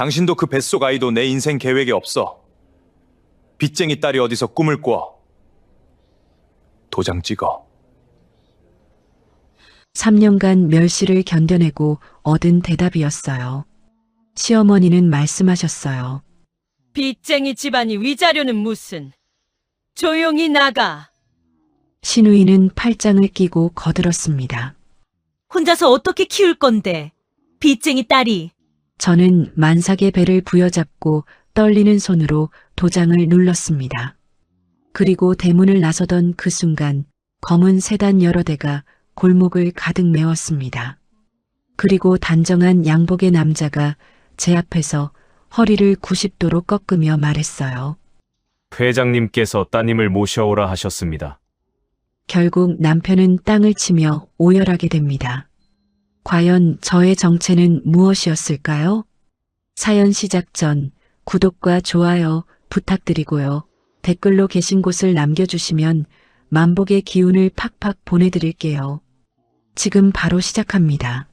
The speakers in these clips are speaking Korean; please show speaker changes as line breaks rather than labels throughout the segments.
당신도 그 뱃속 아이도 내 인생 계획에 없어. 빚쟁이 딸이 어디서 꿈을 꿔. 도장 찍어.
3년간 멸시를 견뎌내고 얻은 대답이었어요. 시어머니는 말씀하셨어요.
빚쟁이 집안이 위자료는 무슨. 조용히 나가.
시누이는 팔짱을 끼고 거들었습니다.
혼자서 어떻게 키울 건데. 빚쟁이 딸이.
저는 만삭의 배를 부여잡고 떨리는 손으로 도장을 눌렀습니다. 그리고 대문을 나서던 그 순간 검은 세단 여러 대가 골목을 가득 메웠습니다. 그리고 단정한 양복의 남자가 제 앞에서 허리를 90도로 꺾으며 말했어요.
회장님께서 따님을 모셔오라 하셨습니다.
결국 남편은 땅을 치며 오열하게 됩니다. 과연 저의 정체는 무엇이었을까요? 사연 시작 전 구독과 좋아요 부탁드리고요. 댓글로 계신 곳을 남겨주시면 만복의 기운을 팍팍 보내드릴게요. 지금 바로 시작합니다.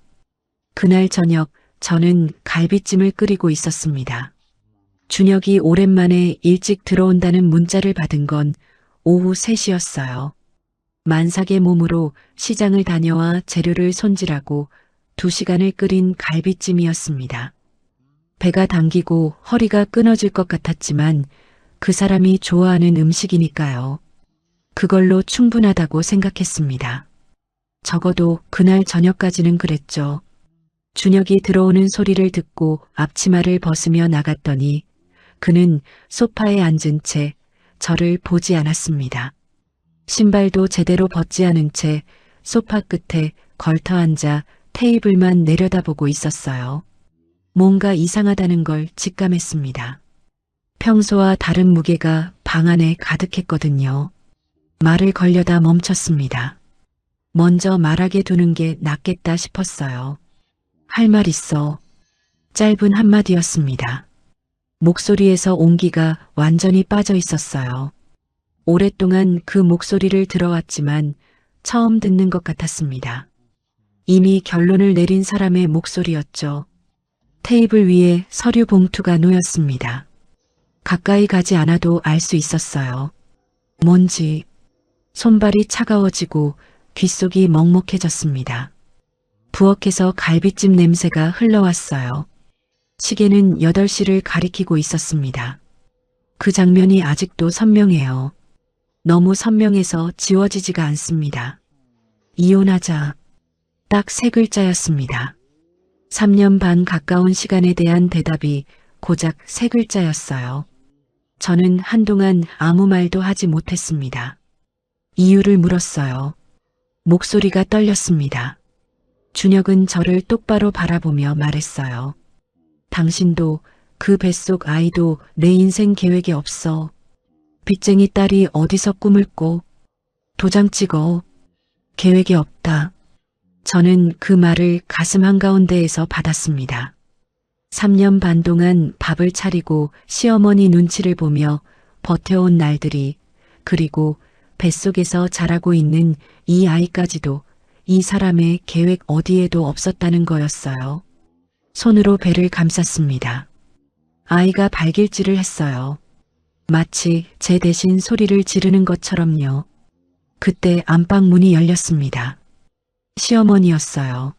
그날 저녁 저는 갈비찜을 끓이고 있었습니다. 준혁이 오랜만에 일찍 들어온다는 문자를 받은 건 오후 3시였어요. 만삭의 몸으로 시장을 다녀와 재료를 손질하고 2시간을 끓인 갈비찜이었습니다. 배가 당기고 허리가 끊어질 것 같았지만 그 사람이 좋아하는 음식이니까요. 그걸로 충분하다고 생각했습니다. 적어도 그날 저녁까지는 그랬죠. 준혁이 들어오는 소리를 듣고 앞치마를 벗으며 나갔더니 그는 소파에 앉은 채 저를 보지 않았습니다. 신발도 제대로 벗지 않은 채 소파 끝에 걸터 앉아 테이블만 내려다보고 있었어요. 뭔가 이상하다는 걸 직감했습니다. 평소와 다른 무게가 방 안에 가득했거든요. 말을 걸려다 멈췄습니다. 먼저 말하게 두는 게 낫겠다 싶었어요. 할 말 있어. 짧은 한마디였습니다. 목소리에서 온기가 완전히 빠져 있었어요. 오랫동안 그 목소리를 들어왔지만 처음 듣는 것 같았습니다. 이미 결론을 내린 사람의 목소리였죠. 테이블 위에 서류 봉투가 놓였습니다. 가까이 가지 않아도 알 수 있었어요. 뭔지 손발이 차가워지고 귓속이 먹먹해졌습니다. 부엌에서 갈비찜 냄새가 흘러왔어요. 시계는 8시를 가리키고 있었습니다. 그 장면이 아직도 선명해요. 너무 선명해서 지워지지가 않습니다. 이혼하자. 딱 3글자였습니다. 3년 반 가까운 시간에 대한 대답이 고작 3글자였어요. 저는 한동안 아무 말도 하지 못했습니다. 이유를 물었어요. 목소리가 떨렸습니다. 준혁은 저를 똑바로 바라보며 말했어요. 당신도 그 뱃속 아이도 내 인생 계획에 없어. 빚쟁이 딸이 어디서 꿈을 꿔. 도장 찍어. 계획에 없다. 저는 그 말을 가슴 한가운데에서 받았습니다. 3년 반 동안 밥을 차리고 시어머니 눈치를 보며 버텨온 날들이, 그리고 뱃속에서 자라고 있는 이 아이까지도 이 사람의 계획 어디에도 없었다는 거였어요. 손으로 배를 감쌌습니다. 아이가 발길질을 했어요. 마치 제 대신 소리를 지르는 것처럼요. 그때 안방 문이 열렸습니다. 시어머니였어요.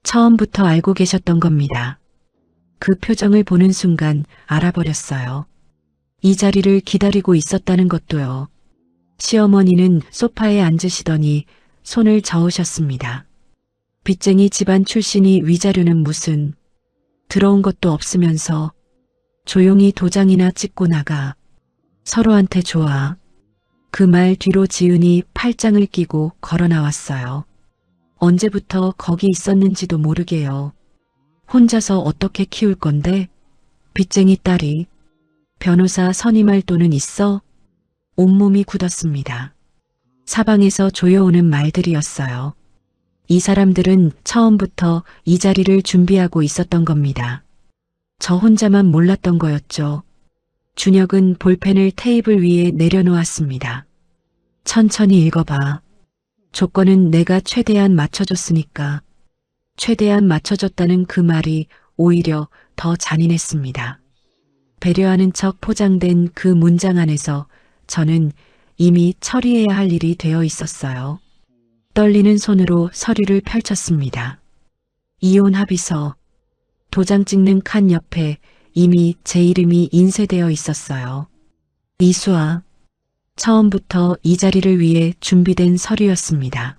처음부터 알고 계셨던 겁니다. 그 표정을 보는 순간 알아버렸어요. 이 자리를 기다리고 있었다는 것도요. 시어머니는 소파에 앉으시더니 손을 저으셨습니다. 빚쟁이 집안 출신이 위자료는 무슨. 들어온 것도 없으면서 조용히 도장이나 찍고 나가. 서로한테 좋아. 그 말 뒤로 지은이 팔짱을 끼고 걸어 나왔어요. 언제부터 거기 있었는지도 모르게요. 혼자서 어떻게 키울 건데? 빚쟁이 딸이. 변호사 선임할 돈은 있어? 온몸이 굳었습니다. 사방에서 조여오는 말들이었어요. 이 사람들은 처음부터 이 자리를 준비하고 있었던 겁니다. 저 혼자만 몰랐던 거였죠. 준혁은 볼펜을 테이블 위에 내려놓았습니다. 천천히 읽어봐. 조건은 내가 최대한 맞춰줬으니까. 최대한 맞춰줬다는 그 말이 오히려 더 잔인했습니다. 배려하는 척 포장된 그 문장 안에서 저는 이미 처리해야 할 일이 되어 있었어요. 떨리는 손으로 서류를 펼쳤습니다. 이혼 합의서. 도장 찍는 칸 옆에 이미 제 이름이 인쇄되어 있었어요. 이수아. 처음부터 이 자리를 위해 준비된 서류였습니다.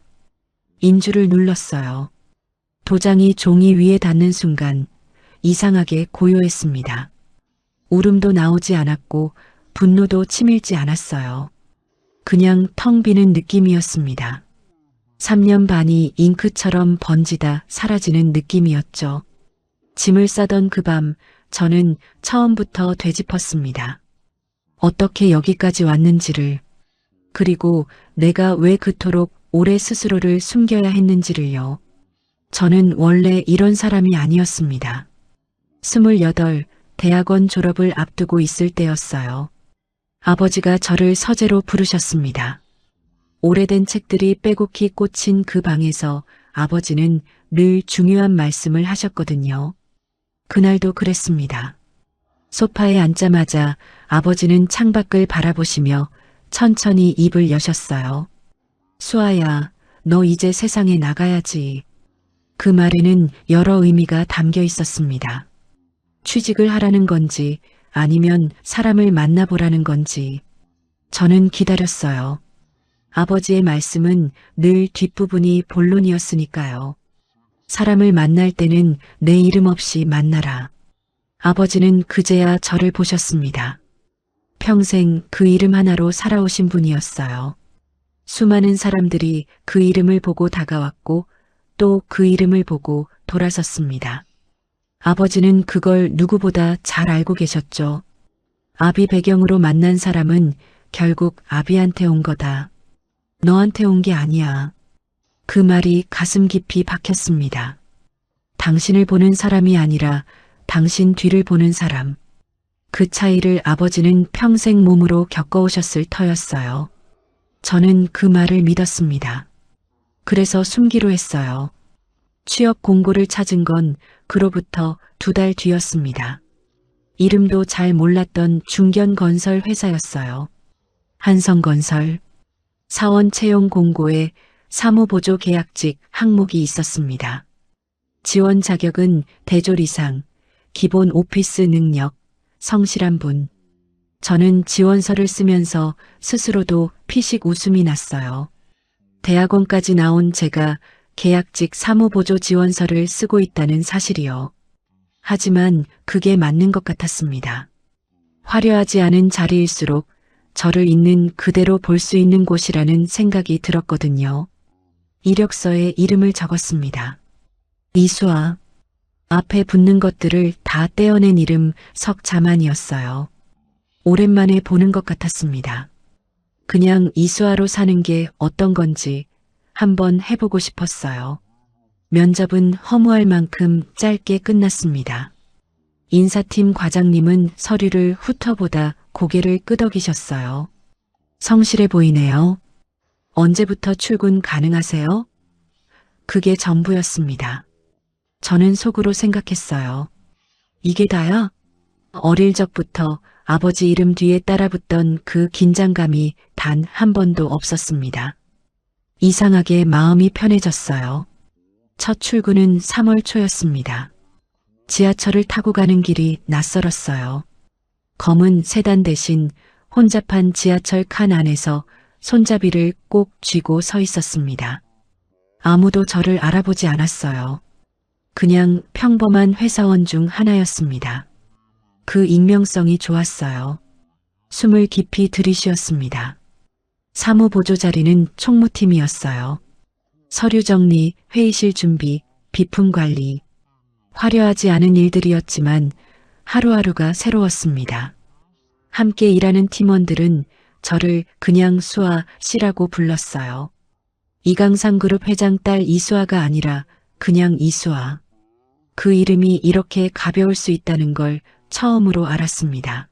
인주를 눌렀어요. 도장이 종이 위에 닿는 순간 이상하게 고요했습니다. 울음도 나오지 않았고 분노도 치밀지 않았어요. 그냥 텅 비는 느낌이었습니다. 3년 반이 잉크처럼 번지다 사라지는 느낌이었죠. 짐을 싸던 그 밤 저는 처음부터 되짚었습니다. 어떻게 여기까지 왔는지를, 그리고 내가 왜 그토록 오래 스스로를 숨겨야 했는지를요. 저는 원래 이런 사람이 아니었습니다. 28, 대학원 졸업을 앞두고 있을 때였어요. 아버지가 저를 서재로 부르셨습니다. 오래된 책들이 빼곡히 꽂힌 그 방에서 아버지는 늘 중요한 말씀을 하셨거든요. 그날도 그랬습니다. 소파에 앉자마자 아버지는 창밖을 바라보시며 천천히 입을 여셨어요. 수아야, 너 이제 세상에 나가야지. 그 말에는 여러 의미가 담겨 있었습니다. 취직을 하라는 건지 아니면 사람을 만나보라는 건지. 저는 기다렸어요. 아버지의 말씀은 늘 뒷부분이 본론이었으니까요. 사람을 만날 때는 내 이름 없이 만나라. 아버지는 그제야 저를 보셨습니다. 평생 그 이름 하나로 살아오신 분이었어요. 수많은 사람들이 그 이름을 보고 다가왔고 또 그 이름을 보고 돌아섰습니다. 아버지는 그걸 누구보다 잘 알고 계셨죠. 아비 배경으로 만난 사람은 결국 아비한테 온 거다. 너한테 온 게 아니야. 그 말이 가슴 깊이 박혔습니다. 당신을 보는 사람이 아니라 당신 뒤를 보는 사람. 그 차이를 아버지는 평생 몸으로 겪어오셨을 터였어요. 저는 그 말을 믿었습니다. 그래서 숨기로 했어요. 취업 공고를 찾은 건 그로부터 2달 뒤였습니다. 이름도 잘 몰랐던 중견건설 회사였어요. 한성건설. 사원 채용 공고에 사무보조 계약직 항목이 있었습니다. 지원 자격은 대졸 이상, 기본 오피스 능력, 성실한 분. 저는 지원서를 쓰면서 스스로도 피식 웃음이 났어요. 대학원까지 나온 제가 계약직 사무보조 지원서를 쓰고 있다는 사실이요. 하지만 그게 맞는 것 같았습니다. 화려하지 않은 자리일수록 저를 있는 그대로 볼 수 있는 곳이라는 생각이 들었거든요. 이력서에 이름을 적었습니다. 이수아. 앞에 붙는 것들을 다 떼어낸 이름 석자만이었어요. 오랜만에 보는 것 같았습니다. 그냥 이수아로 사는 게 어떤 건지 한번 해보고 싶었어요. 면접은 허무할 만큼 짧게 끝났습니다. 인사팀 과장님은 서류를 훑어보다 고개를 끄덕이셨어요. 성실해 보이네요. 언제부터 출근 가능하세요? 그게 전부였습니다. 저는 속으로 생각했어요. 이게 다야? 어릴 적부터 아버지 이름 뒤에 따라붙던 그 긴장감이 단 한 번도 없었습니다. 이상하게 마음이 편해졌어요. 첫 출근은 3월 초였습니다. 지하철을 타고 가는 길이 낯설었어요. 검은 세단 대신 혼잡한 지하철 칸 안에서 손잡이를 꼭 쥐고 서 있었습니다. 아무도 저를 알아보지 않았어요. 그냥 평범한 회사원 중 하나였습니다. 그 익명성이 좋았어요. 숨을 깊이 들이쉬었습니다. 사무보조 자리는 총무팀이었어요. 서류 정리, 회의실 준비, 비품 관리. 화려하지 않은 일들이었지만 하루하루가 새로웠습니다. 함께 일하는 팀원들은 저를 그냥 수아 씨라고 불렀어요. 이강상 그룹 회장 딸 이수아가 아니라 그냥 이수아. 그 이름이 이렇게 가벼울 수 있다는 걸 처음으로 알았습니다.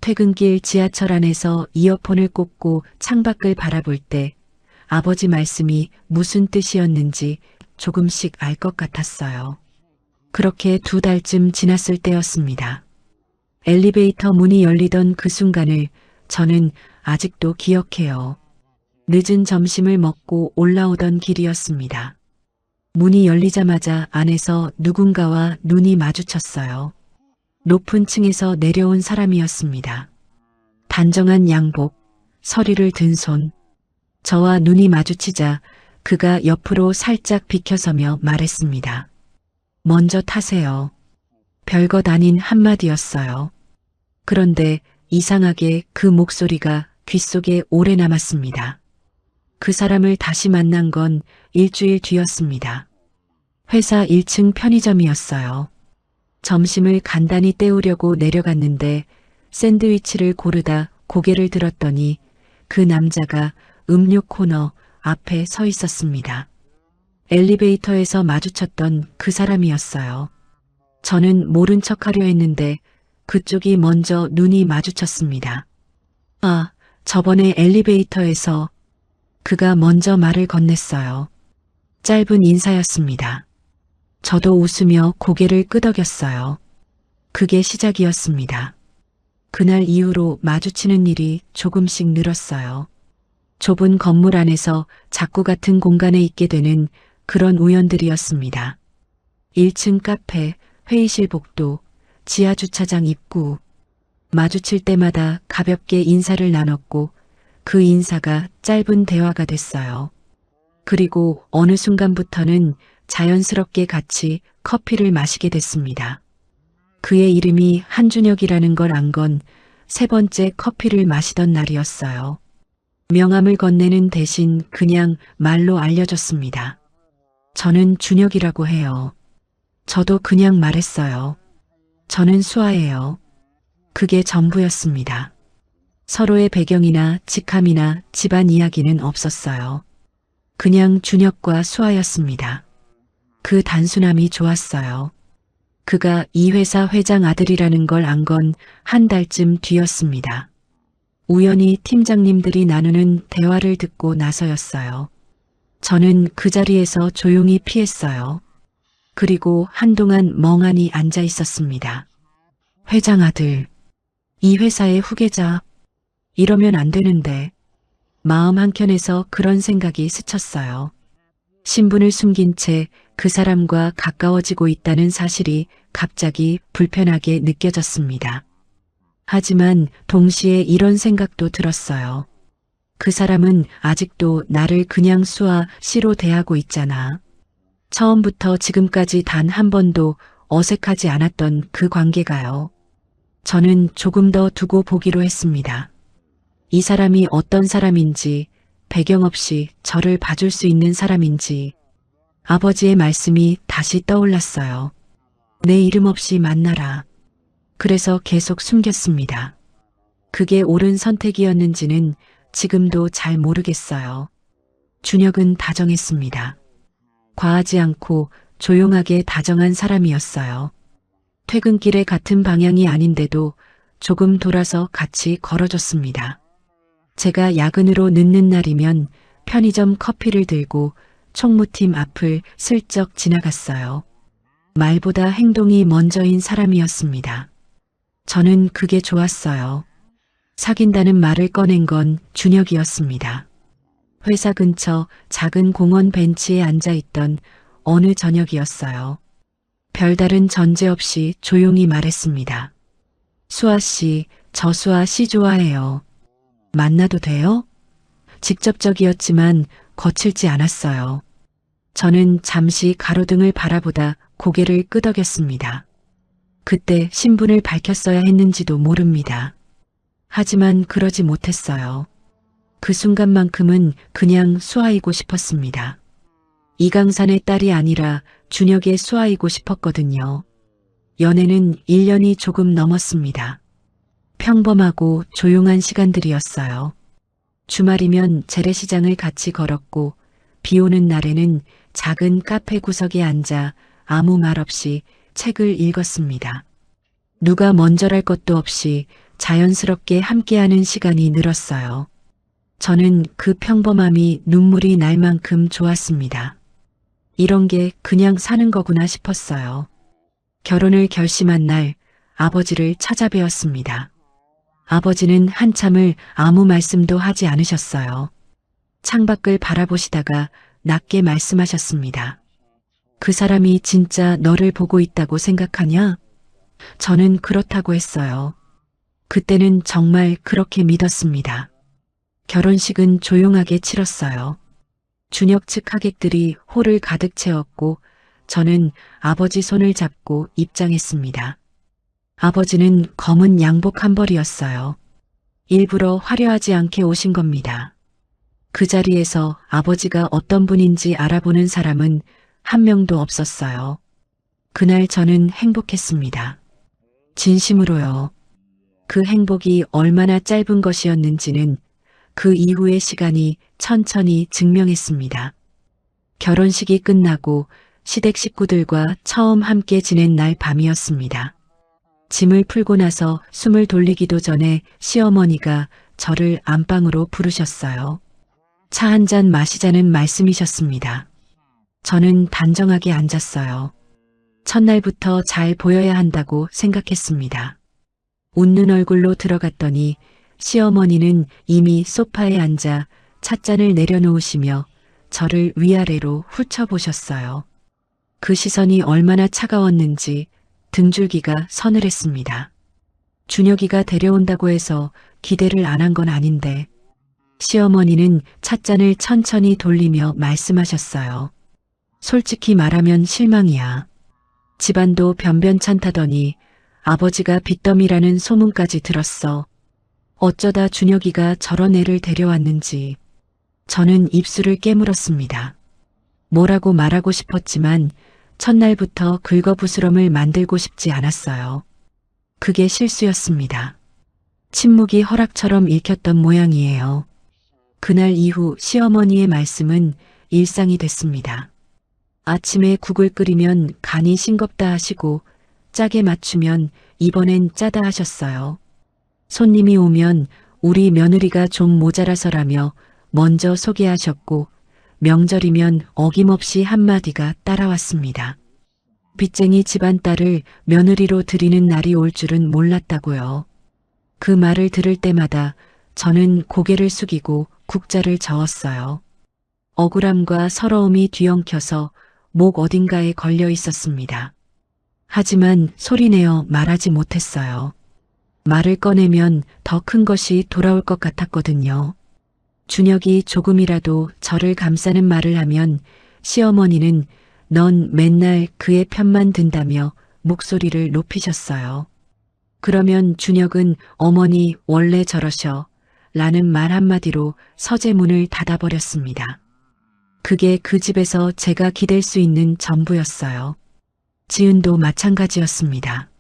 퇴근길 지하철 안에서 이어폰을 꽂고 창밖을 바라볼 때 아버지 말씀이 무슨 뜻이었는지 조금씩 알 것 같았어요. 그렇게 2달쯤 지났을 때였습니다. 엘리베이터 문이 열리던 그 순간을 저는 아직도 기억해요. 늦은 점심을 먹고 올라오던 길이었습니다. 문이 열리자마자 안에서 누군가와 눈이 마주쳤어요. 높은 층에서 내려온 사람이었습니다. 단정한 양복, 서리를 든 손. 저와 눈이 마주치자 그가 옆으로 살짝 비켜서며 말했습니다. 먼저 타세요. 별것 아닌 한마디였어요. 그런데 이상하게 그 목소리가 귓속에 오래 남았습니다. 그 사람을 다시 만난 건 일주일 뒤였습니다. 회사 1층 편의점이었어요. 점심을 간단히 때우려고 내려갔는데 샌드위치를 고르다 고개를 들었더니 그 남자가 음료 코너 앞에 서 있었습니다. 엘리베이터에서 마주쳤던 그 사람이었어요. 저는 모른 척하려 했는데 그쪽이 먼저 눈이 마주쳤습니다. 아, 저번에 엘리베이터에서 그가 먼저 말을 건넸어요. 짧은 인사였습니다. 저도 웃으며 고개를 끄덕였어요. 그게 시작이었습니다. 그날 이후로 마주치는 일이 조금씩 늘었어요. 좁은 건물 안에서 작고 같은 공간에 있게 되는 그런 우연들이었습니다. 1층 카페, 회의실 복도, 지하 주차장 입구. 마주칠 때마다 가볍게 인사를 나눴고 그 인사가 짧은 대화가 됐어요. 그리고 어느 순간부터는 자연스럽게 같이 커피를 마시게 됐습니다. 그의 이름이 한준혁이라는 걸 안 건 3번째 커피를 마시던 날이었어요. 명함을 건네는 대신 그냥 말로 알려줬습니다. 저는 준혁이라고 해요. 저도 그냥 말했어요. 저는 수아예요. 그게 전부였습니다. 서로의 배경이나 직함이나 집안 이야기는 없었어요. 그냥 준혁과 수아였습니다. 그 단순함이 좋았어요. 그가 이 회사 회장 아들이라는 걸 안 건 1달쯤 뒤였습니다. 우연히 팀장님들이 나누는 대화를 듣고 나서였어요. 저는 그 자리에서 조용히 피했어요. 그리고 한동안 멍하니 앉아 있었습니다. 회장 아들, 이 회사의 후계자, 이러면 안 되는데 마음 한켠에서 그런 생각이 스쳤어요. 신분을 숨긴 채 그 사람과 가까워지고 있다는 사실이 갑자기 불편하게 느껴졌습니다. 하지만 동시에 이런 생각도 들었어요. 그 사람은 아직도 나를 그냥 수아 씨로 대하고 있잖아. 처음부터 지금까지 단 한 번도 어색하지 않았던 그 관계가요. 저는 조금 더 두고 보기로 했습니다. 이 사람이 어떤 사람인지, 배경 없이 저를 봐줄 수 있는 사람인지, 아버지의 말씀이 다시 떠올랐어요. 내 이름 없이 만나라. 그래서 계속 숨겼습니다. 그게 옳은 선택이었는지는 지금도 잘 모르겠어요. 준혁은 다정했습니다. 과하지 않고 조용하게 다정한 사람이었어요. 퇴근길에 같은 방향이 아닌데도 조금 돌아서 같이 걸어줬습니다. 제가 야근으로 늦는 날이면 편의점 커피를 들고 총무팀 앞을 슬쩍 지나갔어요. 말보다 행동이 먼저인 사람이었습니다. 저는 그게 좋았어요. 사귄다는 말을 꺼낸 건 준혁이었습니다. 회사 근처 작은 공원 벤치에 앉아있던 어느 저녁이었어요. 별다른 전제 없이 조용히 말했습니다. 수아 씨, 저 수아 씨 좋아해요. 만나도 돼요? 직접적이었지만 거칠지 않았어요. 저는 잠시 가로등을 바라보다 고개를 끄덕였습니다. 그때 신분을 밝혔어야 했는지도 모릅니다. 하지만 그러지 못했어요. 그 순간만큼은 그냥 수아이고 싶었습니다. 이강산의 딸이 아니라 준혁의 수아이고 싶었거든요. 연애는 1년이 조금 넘었습니다. 평범하고 조용한 시간들이었어요. 주말이면 재래시장을 같이 걸었고 비 오는 날에는 작은 카페 구석에 앉아 아무 말 없이 책을 읽었습니다. 누가 먼저랄 것도 없이 자연스럽게 함께하는 시간이 늘었어요. 저는 그 평범함이 눈물이 날 만큼 좋았습니다. 이런 게 그냥 사는 거구나 싶었어요. 결혼을 결심한 날 아버지를 찾아뵈었습니다. 아버지는 한참을 아무 말씀도 하지 않으셨어요. 창밖을 바라보시다가 낮게 말씀하셨습니다. 그 사람이 진짜 너를 보고 있다고 생각하냐? 저는 그렇다고 했어요. 그때는 정말 그렇게 믿었습니다. 결혼식은 조용하게 치렀어요. 준혁 측 하객들이 홀을 가득 채웠고 저는 아버지 손을 잡고 입장했습니다. 아버지는 검은 양복 한 벌이었어요. 일부러 화려하지 않게 오신 겁니다. 그 자리에서 아버지가 어떤 분인지 알아보는 사람은 한 명도 없었어요. 그날 저는 행복했습니다. 진심으로요. 그 행복이 얼마나 짧은 것이었는지는 그 이후의 시간이 천천히 증명했습니다. 결혼식이 끝나고 시댁 식구들과 처음 함께 지낸 날 밤이었습니다. 짐을 풀고 나서 숨을 돌리기도 전에 시어머니가 저를 안방으로 부르셨어요. 차 한 잔 마시자는 말씀이셨습니다. 저는 단정하게 앉았어요. 첫날부터 잘 보여야 한다고 생각했습니다. 웃는 얼굴로 들어갔더니 시어머니는 이미 소파에 앉아 찻잔을 내려놓으시며 저를 위아래로 훑어보셨어요. 그 시선이 얼마나 차가웠는지 등줄기가 서늘했습니다. 준혁이가 데려온다고 해서 기대를 안 한 건 아닌데 시어머니는 찻잔을 천천히 돌리며 말씀하셨어요. 솔직히 말하면 실망이야. 집안도 변변찮다더니 아버지가 빚더미라는 소문까지 들었어. 어쩌다 준혁이가 저런 애를 데려왔는지. 저는 입술을 깨물었습니다. 뭐라고 말하고 싶었지만 첫날부터 긁어부스럼을 만들고 싶지 않았어요. 그게 실수였습니다. 침묵이 허락처럼 읽혔던 모양이에요. 그날 이후 시어머니의 말씀은 일상이 됐습니다. 아침에 국을 끓이면 간이 싱겁다 하시고 짜게 맞추면 이번엔 짜다 하셨어요. 손님이 오면 우리 며느리가 좀 모자라서라며 먼저 소개하셨고 명절이면 어김없이 한마디가 따라왔습니다. 빚쟁이 집안 딸을 며느리로 들이는 날이 올 줄은 몰랐다고요. 그 말을 들을 때마다 저는 고개를 숙이고 국자를 저었어요. 억울함과 서러움이 뒤엉켜서 목 어딘가에 걸려 있었습니다. 하지만 소리내어 말하지 못했어요. 말을 꺼내면 더 큰 것이 돌아올 것 같았거든요. 준혁이 조금이라도 저를 감싸는 말을 하면 시어머니는 넌 맨날 그의 편만 든다며 목소리를 높이셨어요. 그러면 준혁은 어머니 원래 저러셔 라는 말 한마디로 서재문을 닫아버렸습니다. 그게 그 집에서 제가 기댈 수 있는 전부였어요. 지은도 마찬가지였습니다.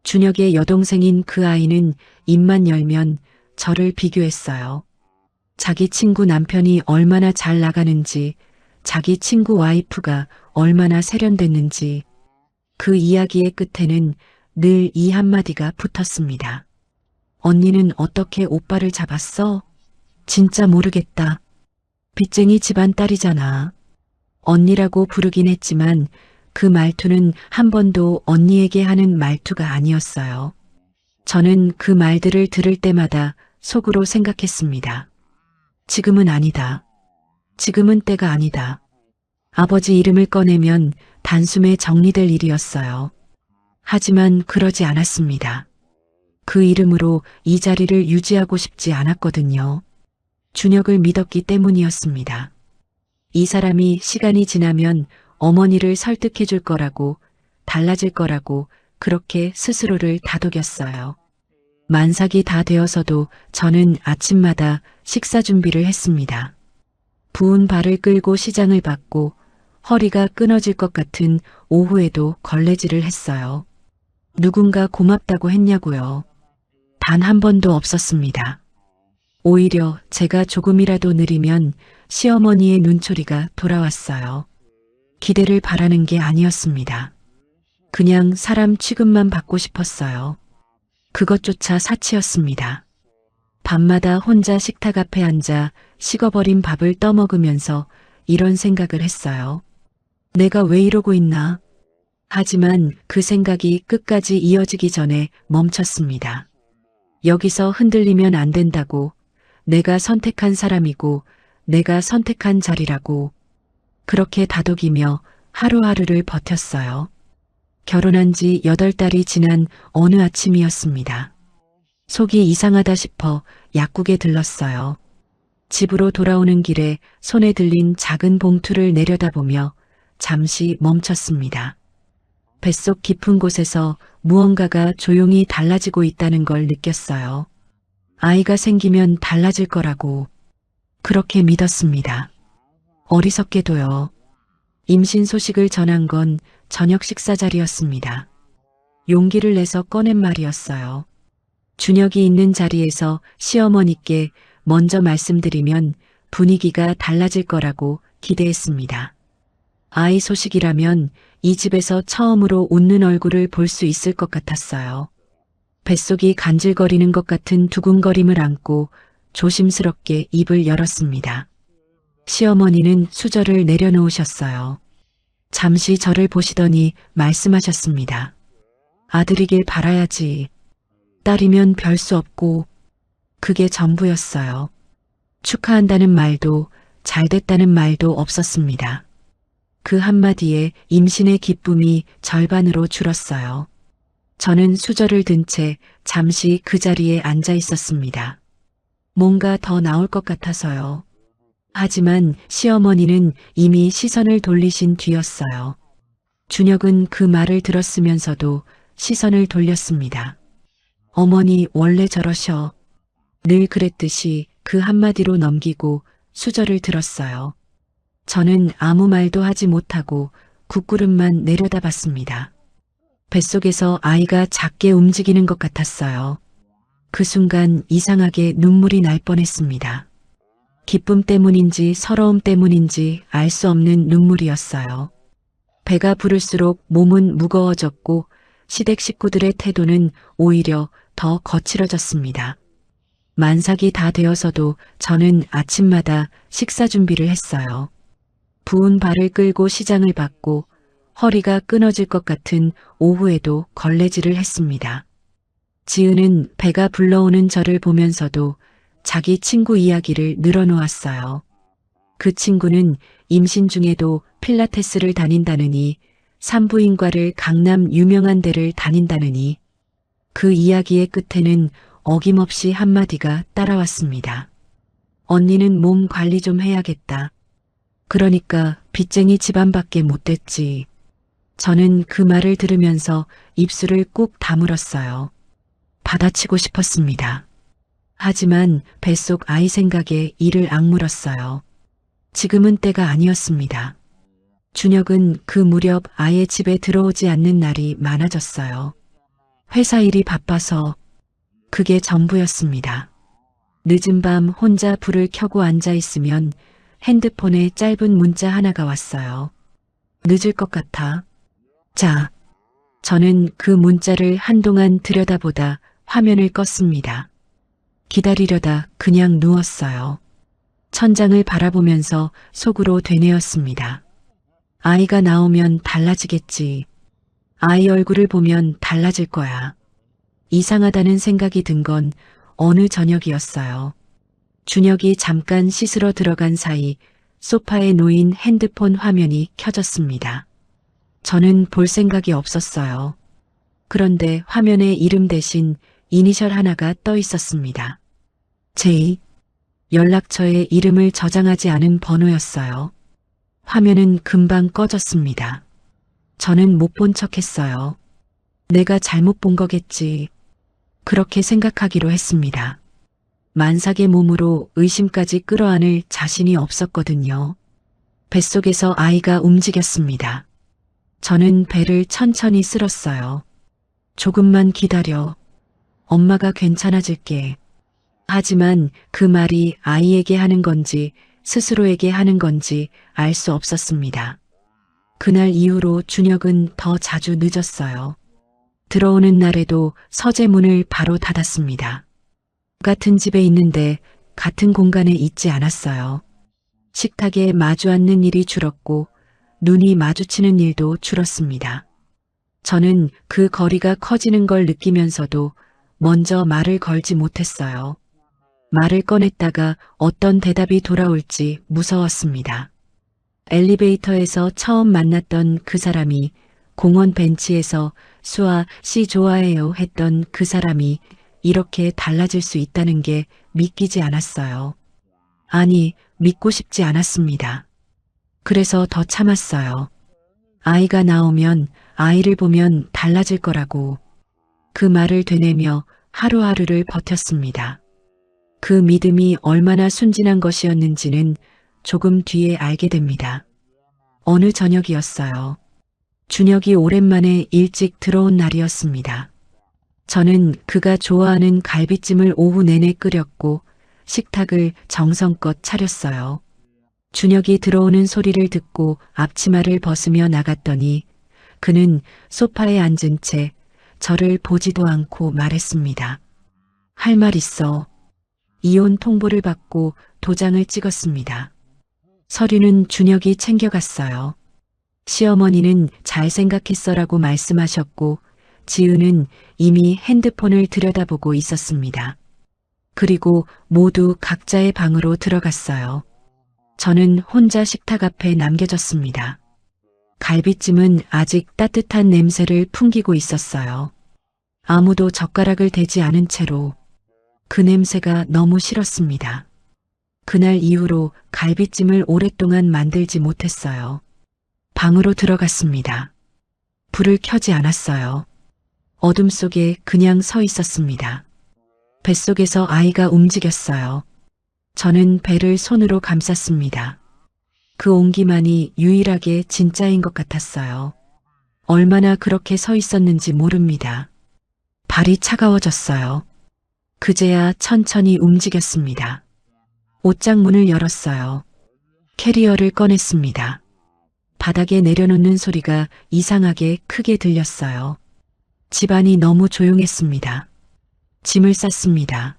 준혁의 여동생인 그 아이는 입만 열면 저를 비교했어요. 자기 친구 남편이 얼마나 잘 나가는지, 자기 친구 와이프가 얼마나 세련됐는지, 그 이야기의 끝에는 늘 이 한마디가 붙었습니다. 언니는 어떻게 오빠를 잡았어? 진짜 모르겠다. 빚쟁이 집안 딸이잖아. 언니라고 부르긴 했지만 그 말투는 한 번도 언니에게 하는 말투가 아니었어요. 저는 그 말들을 들을 때마다 속으로 생각했습니다. 지금은 아니다. 지금은 때가 아니다. 아버지 이름을 꺼내면 단숨에 정리될 일이었어요. 하지만 그러지 않았습니다. 그 이름으로 이 자리를 유지하고 싶지 않았거든요. 준혁을 믿었기 때문이었습니다. 이 사람이 시간이 지나면 어머니를 설득해 줄 거라고, 달라질 거라고 그렇게 스스로를 다독였어요. 만삭이 다 되어서도 저는 아침마다 식사 준비를 했습니다. 부은 발을 끌고 시장을 받고 허리가 끊어질 것 같은 오후에도 걸레질을 했어요. 누군가 고맙다고 했냐고요. 단 한 번도 없었습니다. 오히려 제가 조금이라도 느리면 시어머니의 눈초리가 돌아왔어요. 기대를 바라는 게 아니었습니다. 그냥 사람 취급만 받고 싶었어요. 그것조차 사치였습니다. 밤마다 혼자 식탁 앞에 앉아 식어버린 밥을 떠먹으면서 이런 생각을 했어요. 내가 왜 이러고 있나? 하지만 그 생각이 끝까지 이어지기 전에 멈췄습니다. 여기서 흔들리면 안 된다고, 내가 선택한 사람이고 내가 선택한 자리라고, 그렇게 다독이며 하루하루를 버텼어요. 결혼한 지 8달이 지난 어느 아침이었습니다. 속이 이상하다 싶어 약국에 들렀어요. 집으로 돌아오는 길에 손에 들린 작은 봉투를 내려다보며 잠시 멈췄습니다. 뱃속 깊은 곳에서 무언가가 조용히 달라지고 있다는 걸 느꼈어요. 아이가 생기면 달라질 거라고 그렇게 믿었습니다. 어리석게도요. 임신 소식을 전한 건 저녁 식사 자리였습니다. 용기를 내서 꺼낸 말이었어요. 준혁이 있는 자리에서 시어머니께 먼저 말씀드리면 분위기가 달라질 거라고 기대했습니다. 아이 소식이라면 이 집에서 처음으로 웃는 얼굴을 볼 수 있을 것 같았어요. 뱃속이 간질거리는 것 같은 두근거림을 안고 조심스럽게 입을 열었습니다. 시어머니는 수저를 내려놓으셨어요. 잠시 저를 보시더니 말씀하셨습니다. 아들이길 바라야지. 딸이면 별 수 없고. 그게 전부였어요. 축하한다는 말도 잘됐다는 말도 없었습니다. 그 한마디에 임신의 기쁨이 절반으로 줄었어요. 저는 수저를 든 채 잠시 그 자리에 앉아 있었습니다. 뭔가 더 나올 것 같아서요. 하지만 시어머니는 이미 시선을 돌리신 뒤였어요. 준혁은 그 말을 들었으면서도 시선을 돌렸습니다. 어머니 원래 저러셔. 늘 그랬듯이 그 한마디로 넘기고 수저를 들었어요. 저는 아무 말도 하지 못하고 국구름만 내려다봤습니다. 뱃속에서 아이가 작게 움직이는 것 같았어요. 그 순간 이상하게 눈물이 날 뻔했습니다. 기쁨 때문인지 서러움 때문인지 알 수 없는 눈물이었어요. 배가 부를수록 몸은 무거워졌고 시댁 식구들의 태도는 오히려 더 거칠어졌습니다. 만삭이 다 되어서도 저는 아침마다 식사 준비를 했어요. 부은 발을 끌고 시장을 받고 허리가 끊어질 것 같은 오후에도 걸레질을 했습니다. 지은은 배가 불러오는 저를 보면서도 자기 친구 이야기를 늘어놓았어요. 그 친구는 임신 중에도 필라테스를 다닌다느니 산부인과를 강남 유명한 데를 다닌다느니 그 이야기의 끝에는 어김없이 한마디가 따라왔습니다. 언니는 몸 관리 좀 해야겠다. 그러니까 빚쟁이 집안밖에 못 됐지. 저는 그 말을 들으면서 입술을 꾹 다물었어요. 받아치고 싶었습니다. 하지만 뱃속 아이 생각에 이를 악물었어요. 지금은 때가 아니었습니다. 준혁은 그 무렵 아예 집에 들어오지 않는 날이 많아졌어요. 회사 일이 바빠서 그게 전부였습니다. 늦은 밤 혼자 불을 켜고 앉아 있으면 핸드폰에 짧은 문자 하나가 왔어요. 늦을 것 같아. 자, 저는 그 문자를 한동안 들여다보다 화면을 껐습니다. 기다리려다 그냥 누웠어요. 천장을 바라보면서 속으로 되뇌었습니다. 아이가 나오면 달라지겠지. 아이 얼굴을 보면 달라질 거야. 이상하다는 생각이 든 건 어느 저녁이었어요. 준혁이 잠깐 씻으러 들어간 사이 소파에 놓인 핸드폰 화면이 켜졌습니다. 저는 볼 생각이 없었어요. 그런데 화면에 이름 대신 이니셜 하나가 떠 있었습니다. J. 연락처에 이름을 저장하지 않은 번호였어요. 화면은 금방 꺼졌습니다. 저는 못 본 척했어요. 내가 잘못 본 거겠지. 그렇게 생각하기로 했습니다. 만삭의 몸으로 의심까지 끌어안을 자신이 없었거든요. 뱃속에서 아이가 움직였습니다. 저는 배를 천천히 쓸었어요. 조금만 기다려. 엄마가 괜찮아질게. 하지만 그 말이 아이에게 하는 건지 스스로에게 하는 건지 알 수 없었습니다. 그날 이후로 준혁은 더 자주 늦었어요. 들어오는 날에도 서재문을 바로 닫았습니다. 같은 집에 있는데 같은 공간에 있지 않았어요. 식탁에 마주 앉는 일이 줄었고 눈이 마주치는 일도 줄었습니다. 저는 그 거리가 커지는 걸 느끼면서도 먼저 말을 걸지 못했어요. 말을 꺼냈다가 어떤 대답이 돌아올지 무서웠습니다. 엘리베이터에서 처음 만났던 그 사람이, 공원 벤치에서 수아 씨 좋아해요 했던 그 사람이 이렇게 달라질 수 있다는 게 믿기지 않았어요. 아니, 믿고 싶지 않았습니다. 그래서 더 참았어요. 아이가 나오면, 아이를 보면 달라질 거라고. 그 말을 되뇌며 하루하루를 버텼습니다. 그 믿음이 얼마나 순진한 것이었는지는 조금 뒤에 알게 됩니다. 어느 저녁이었어요. 준혁이 오랜만에 일찍 들어온 날이었습니다. 저는 그가 좋아하는 갈비찜을 오후 내내 끓였고 식탁을 정성껏 차렸어요. 준혁이 들어오는 소리를 듣고 앞치마를 벗으며 나갔더니 그는 소파에 앉은 채 저를 보지도 않고 말했습니다. 할 말 있어. 이혼 통보를 받고 도장을 찍었습니다. 서류는 준혁이 챙겨갔어요. 시어머니는 잘 생각했어라고 말씀하셨고 지은은 이미 핸드폰을 들여다보고 있었습니다. 그리고 모두 각자의 방으로 들어갔어요. 저는 혼자 식탁 앞에 남겨졌습니다. 갈비찜은 아직 따뜻한 냄새를 풍기고 있었어요. 아무도 젓가락을 대지 않은 채로 그 냄새가 너무 싫었습니다. 그날 이후로 갈비찜을 오랫동안 만들지 못했어요. 방으로 들어갔습니다. 불을 켜지 않았어요. 어둠 속에 그냥 서 있었습니다. 뱃속에서 아이가 움직였어요. 저는 배를 손으로 감쌌습니다. 그 온기만이 유일하게 진짜인 것 같았어요. 얼마나 그렇게 서 있었는지 모릅니다. 발이 차가워졌어요. 그제야 천천히 움직였습니다. 옷장 문을 열었어요. 캐리어를 꺼냈습니다. 바닥에 내려놓는 소리가 이상하게 크게 들렸어요. 집안이 너무 조용했습니다. 짐을 쌌습니다.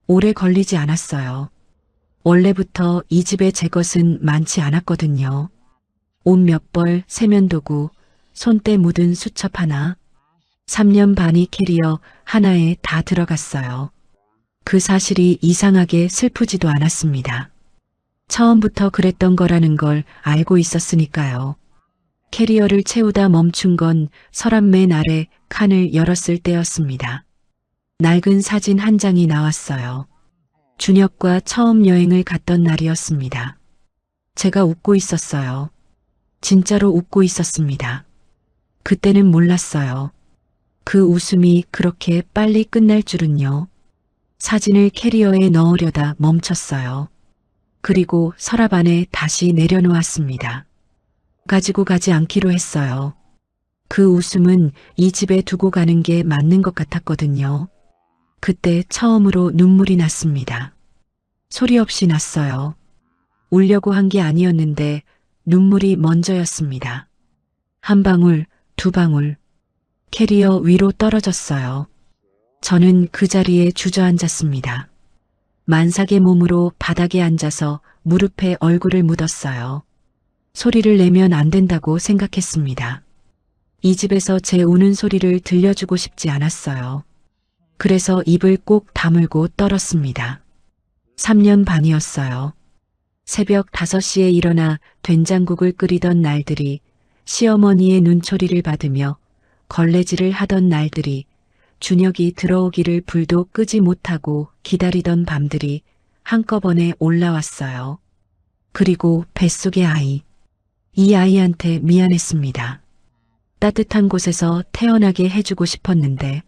오래 걸리지 않았어요. 원래부터 이 집에 제 것은 많지 않았거든요. 옷 몇 벌, 세면도구, 손때 묻은 수첩 하나, 3년 반이 캐리어 하나에 다 들어갔어요. 그 사실이 이상하게 슬프지도 않았습니다. 처음부터 그랬던 거라는 걸 알고 있었으니까요. 캐리어를 채우다 멈춘 건 서랍 맨 아래 칸을 열었을 때였습니다. 낡은 사진 한 장이 나왔어요. 준혁과 처음 여행을 갔던 날이었습니다. 제가 웃고 있었어요. 진짜로 웃고 있었습니다. 그때는 몰랐어요. 그 웃음이 그렇게 빨리 끝날 줄은요. 사진을 캐리어에 넣으려다 멈췄어요. 그리고 서랍 안에 다시 내려놓았습니다. 가지고 가지 않기로 했어요. 그 웃음은 이 집에 두고 가는 게 맞는 것 같았거든요. 그때 처음으로 눈물이 났습니다. 소리 없이 났어요. 울려고 한 게 아니었는데 눈물이 먼저였습니다. 한 방울, 두 방울. 캐리어 위로 떨어졌어요. 저는 그 자리에 주저앉았습니다. 만삭의 몸으로 바닥에 앉아서 무릎에 얼굴을 묻었어요. 소리를 내면 안 된다고 생각했습니다. 이 집에서 제 우는 소리를 들려주고 싶지 않았어요. 그래서 입을 꼭 다물고 떨었습니다. 3년 반이었어요. 새벽 5시에 일어나 된장국을 끓이던 날들이, 시어머니의 눈초리를 받으며 걸레질을 하던 날들이, 준혁이 들어오기를 불도 끄지 못하고 기다리던 밤들이 한꺼번에 올라왔어요. 그리고 뱃속의 아이. 이 아이한테 미안했습니다. 따뜻한 곳에서 태어나게 해주고 싶었는데,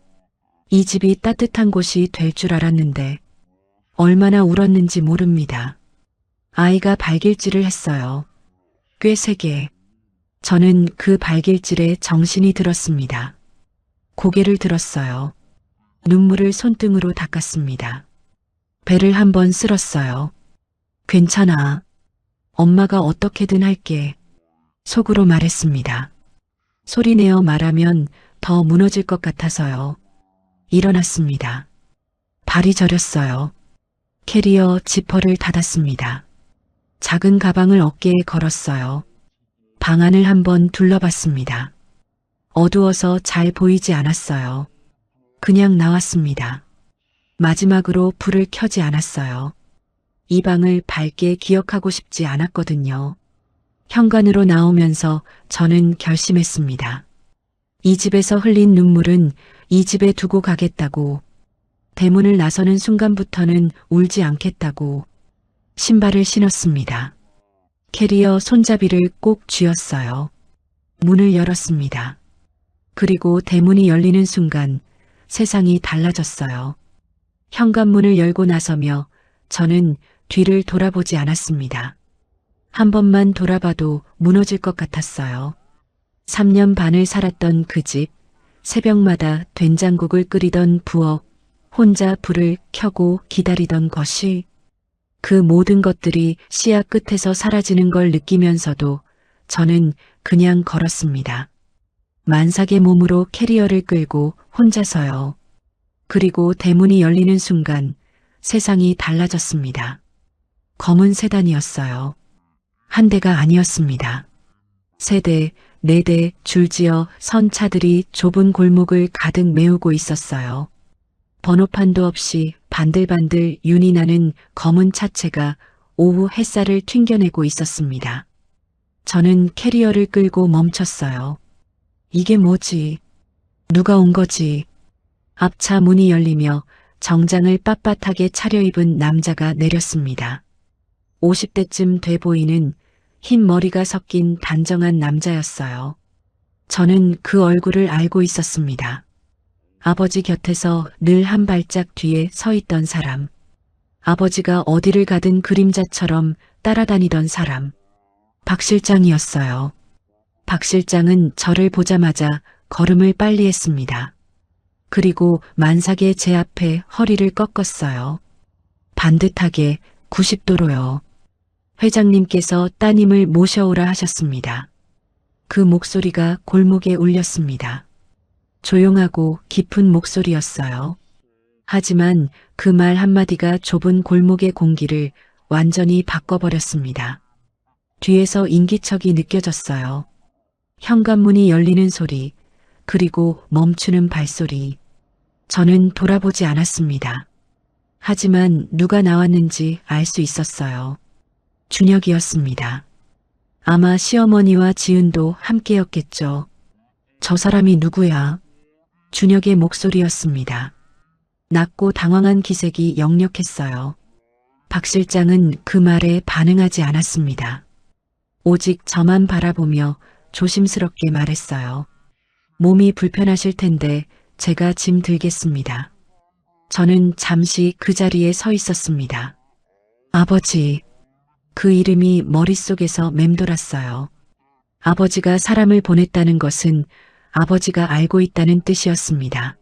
이 집이 따뜻한 곳이 될 줄 알았는데, 얼마나 울었는지 모릅니다. 아이가 발길질을 했어요. 꽤 세게. 저는 그 발길질에 정신이 들었습니다. 고개를 들었어요. 눈물을 손등으로 닦았습니다. 배를 한번 쓸었어요. 괜찮아. 엄마가 어떻게든 할게. 속으로 말했습니다. 소리내어 말하면 더 무너질 것 같아서요. 일어났습니다. 발이 저렸어요. 캐리어 지퍼를 닫았습니다. 작은 가방을 어깨에 걸었어요. 방 안을 한번 둘러봤습니다. 어두워서 잘 보이지 않았어요. 그냥 나왔습니다. 마지막으로 불을 켜지 않았어요. 이 방을 밝게 기억하고 싶지 않았거든요. 현관으로 나오면서 저는 결심했습니다. 이 집에서 흘린 눈물은 이 집에 두고 가겠다고, 대문을 나서는 순간부터는 울지 않겠다고 신발을 신었습니다. 캐리어 손잡이를 꼭 쥐었어요. 문을 열었습니다. 그리고 대문이 열리는 순간 세상이 달라졌어요. 현관문을 열고 나서며 저는 뒤를 돌아보지 않았습니다. 한 번만 돌아봐도 무너질 것 같았어요. 3년 반을 살았던 그 집, 새벽마다 된장국을 끓이던 부엌, 혼자 불을 켜고 기다리던 것이, 그 모든 것들이 시야 끝에서 사라지는 걸 느끼면서도 저는 그냥 걸었습니다. 만삭의 몸으로 캐리어를 끌고 혼자서요. 그리고 대문이 열리는 순간 세상이 달라졌습니다. 검은 세단이었어요. 한 대가 아니었습니다. 3대, 4대 줄지어 선 차들이 좁은 골목을 가득 메우고 있었어요. 번호판도 없이 반들반들 윤이 나는 검은 차체가 오후 햇살을 튕겨내고 있었습니다. 저는 캐리어를 끌고 멈췄어요. 이게 뭐지? 누가 온 거지? 앞차 문이 열리며 정장을 빳빳하게 차려입은 남자가 내렸습니다. 50대쯤 돼 보이는 흰 머리가 섞인 단정한 남자였어요. 저는 그 얼굴을 알고 있었습니다. 아버지 곁에서 늘 한 발짝 뒤에 서 있던 사람. 아버지가 어디를 가든 그림자처럼 따라다니던 사람. 박 실장이었어요. 박 실장은 저를 보자마자 걸음을 빨리 했습니다. 그리고 만삭의 제 앞에 허리를 꺾었어요. 반듯하게 90도로요. 회장님께서 따님을 모셔오라 하셨습니다. 그 목소리가 골목에 울렸습니다. 조용하고 깊은 목소리였어요. 하지만 그 말 한마디가 좁은 골목의 공기를 완전히 바꿔버렸습니다. 뒤에서 인기척이 느껴졌어요. 현관문이 열리는 소리, 그리고 멈추는 발소리. 저는 돌아보지 않았습니다. 하지만 누가 나왔는지 알 수 있었어요. 준혁이었습니다. 아마 시어머니와 지은도 함께였겠죠. 저 사람이 누구야? 준혁의 목소리였습니다. 낮고 당황한 기색이 역력했어요. 박 실장은 그 말에 반응하지 않았습니다. 오직 저만 바라보며 조심스럽게 말했어요. 몸이 불편하실 텐데 제가 짐 들겠습니다. 저는 잠시 그 자리에 서 있었습니다. 아버지. 그 이름이 머릿속에서 맴돌았어요. 아버지가 사람을 보냈다는 것은 아버지가 알고 있다는 뜻이었습니다.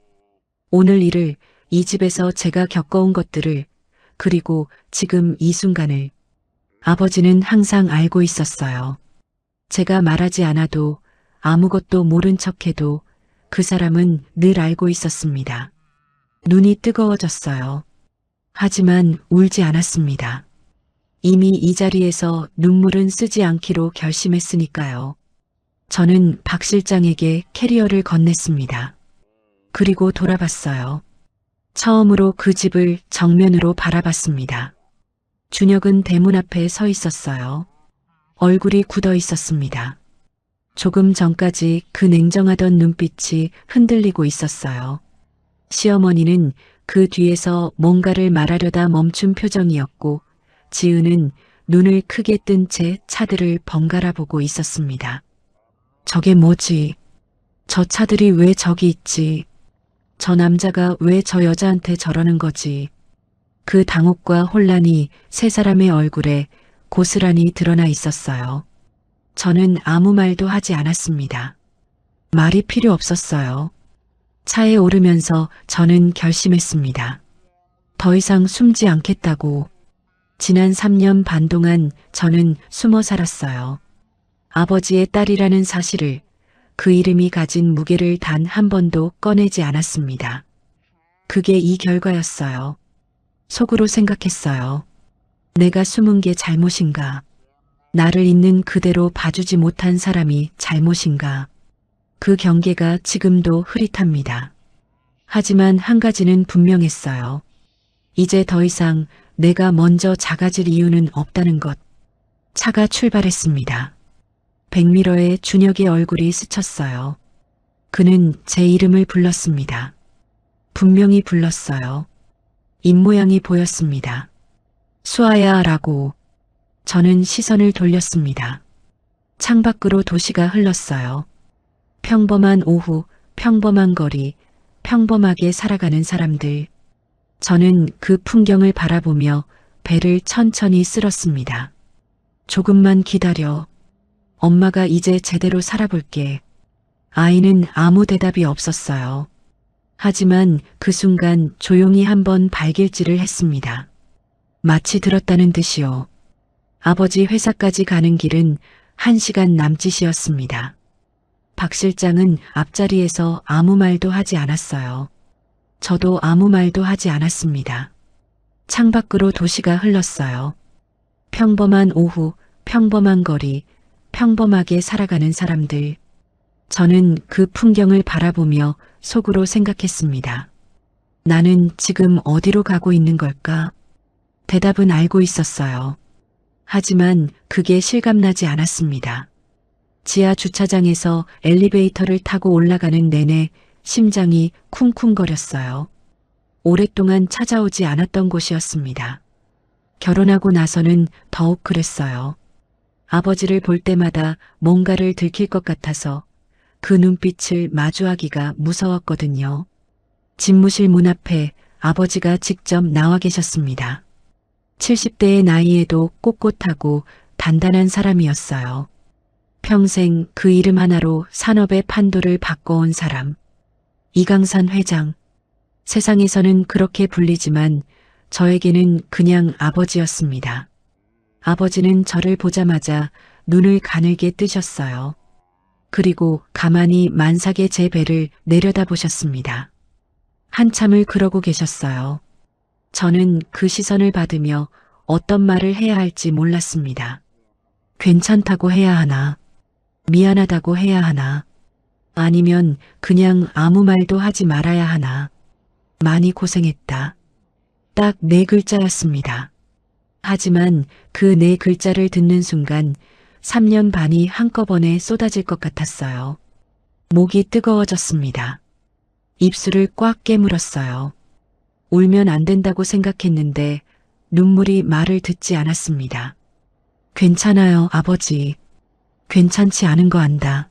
오늘 일을, 이 집에서 제가 겪어온 것들을, 그리고 지금 이 순간을 아버지는 항상 알고 있었어요. 제가 말하지 않아도, 아무것도 모른 척해도 그 사람은 늘 알고 있었습니다. 눈이 뜨거워졌어요. 하지만 울지 않았습니다. 이미 이 자리에서 눈물은 쓰지 않기로 결심했으니까요. 저는 박 실장에게 캐리어를 건넸습니다. 그리고 돌아봤어요. 처음으로 그 집을 정면으로 바라봤습니다. 준혁은 대문 앞에 서 있었어요. 얼굴이 굳어 있었습니다. 조금 전까지 그 냉정하던 눈빛이 흔들리고 있었어요. 시어머니는 그 뒤에서 뭔가를 말하려다 멈춘 표정이었고, 지은은 눈을 크게 뜬 채 차들을 번갈아 보고 있었습니다. 저게 뭐지? 저 차들이 왜 저기 있지? 저 남자가 왜 저 여자한테 저러는 거지? 그 당혹과 혼란이 세 사람의 얼굴에 고스란히 드러나 있었어요. 저는 아무 말도 하지 않았습니다. 말이 필요 없었어요. 차에 오르면서 저는 결심했습니다. 더 이상 숨지 않겠다고. 지난 3년 반 동안 저는 숨어 살았어요. 아버지의 딸이라는 사실을, 그 이름이 가진 무게를 단 한 번도 꺼내지 않았습니다. 그게 이 결과였어요. 속으로 생각했어요. 내가 숨은 게 잘못인가? 나를 있는 그대로 봐주지 못한 사람이 잘못인가? 그 경계가 지금도 흐릿합니다. 하지만 한 가지는 분명했어요. 이제 더 이상 내가 먼저 작아질 이유는 없다는 것. 차가 출발했습니다. 백미러에 준혁의 얼굴이 스쳤어요. 그는 제 이름을 불렀습니다. 분명히 불렀어요. 입모양이 보였습니다. 수아야라고. 저는 시선을 돌렸습니다. 창밖으로 도시가 흘렀어요. 평범한 오후, 평범한 거리, 평범하게 살아가는 사람들. 저는 그 풍경을 바라보며 배를 천천히 쓸었습니다. 조금만 기다려. 엄마가 이제 제대로 살아볼게. 아이는 아무 대답이 없었어요. 하지만 그 순간 조용히 한번 발길질을 했습니다. 마치 들었다는 듯이요. 아버지 회사까지 가는 길은 1시간 남짓이었습니다. 박 실장은 앞자리에서 아무 말도 하지 않았어요. 저도 아무 말도 하지 않았습니다. 창밖으로 도시가 흘렀어요. 평범한 오후, 평범한 거리, 평범하게 살아가는 사람들. 저는 그 풍경을 바라보며 속으로 생각했습니다. 나는 지금 어디로 가고 있는 걸까? 대답은 알고 있었어요. 하지만 그게 실감나지 않았습니다. 지하 주차장에서 엘리베이터를 타고 올라가는 내내 심장이 쿵쿵거렸어요. 오랫동안 찾아오지 않았던 곳이었습니다. 결혼하고 나서는 더욱 그랬어요. 아버지를 볼 때마다 뭔가를 들킬 것 같아서 그 눈빛을 마주하기가 무서웠거든요. 집무실 문 앞에 아버지가 직접 나와 계셨습니다. 70대의 나이에도 꼿꼿하고 단단한 사람이었어요. 평생 그 이름 하나로 산업의 판도를 바꿔온 사람. 이강산 회장. 세상에서는 그렇게 불리지만 저에게는 그냥 아버지였습니다. 아버지는 저를 보자마자 눈을 가늘게 뜨셨어요. 그리고 가만히 만삭의 제 배를 내려다보셨습니다. 한참을 그러고 계셨어요. 저는 그 시선을 받으며 어떤 말을 해야 할지 몰랐습니다. 괜찮다고 해야 하나? 미안하다고 해야 하나? 아니면 그냥 아무 말도 하지 말아야 하나? 많이 고생했다. 딱 4글자였습니다. 하지만 그 4글자를 듣는 순간 3년 반이 한꺼번에 쏟아질 것 같았어요. 목이 뜨거워졌습니다. 입술을 꽉 깨물었어요. 울면 안 된다고 생각했는데 눈물이 말을 듣지 않았습니다. 괜찮아요, 아버지. 괜찮지 않은 거 안다.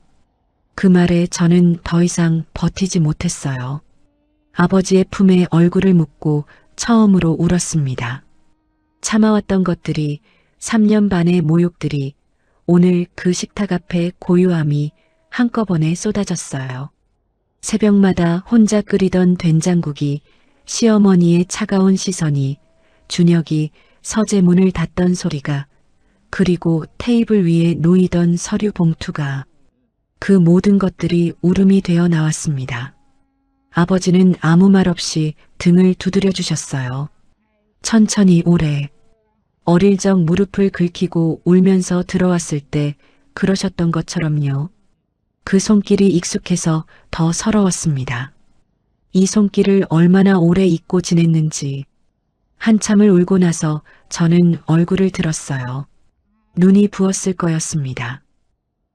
그 말에 저는 더 이상 버티지 못했어요. 아버지의 품에 얼굴을 묻고 처음으로 울었습니다. 참아왔던 것들이 3년 반의 모욕들이 오늘 그 식탁 앞에 고요함이 한꺼번에 쏟아졌어요. 새벽마다 혼자 끓이던 된장국이 시어머니의 차가운 시선이 준혁이 서재 문을 닫던 소리가 그리고 테이블 위에 놓이던 서류 봉투가 그 모든 것들이 울음이 되어 나왔습니다. 아버지는 아무 말 없이 등을 두드려 주셨어요. 천천히 오래. 어릴 적 무릎을 긁히고 울면서 들어왔을 때 그러셨던 것처럼요. 그 손길이 익숙해서 더 서러웠습니다. 이 손길을 얼마나 오래 잊고 지냈는지. 한참을 울고 나서 저는 얼굴을 들었어요. 눈이 부었을 거였습니다.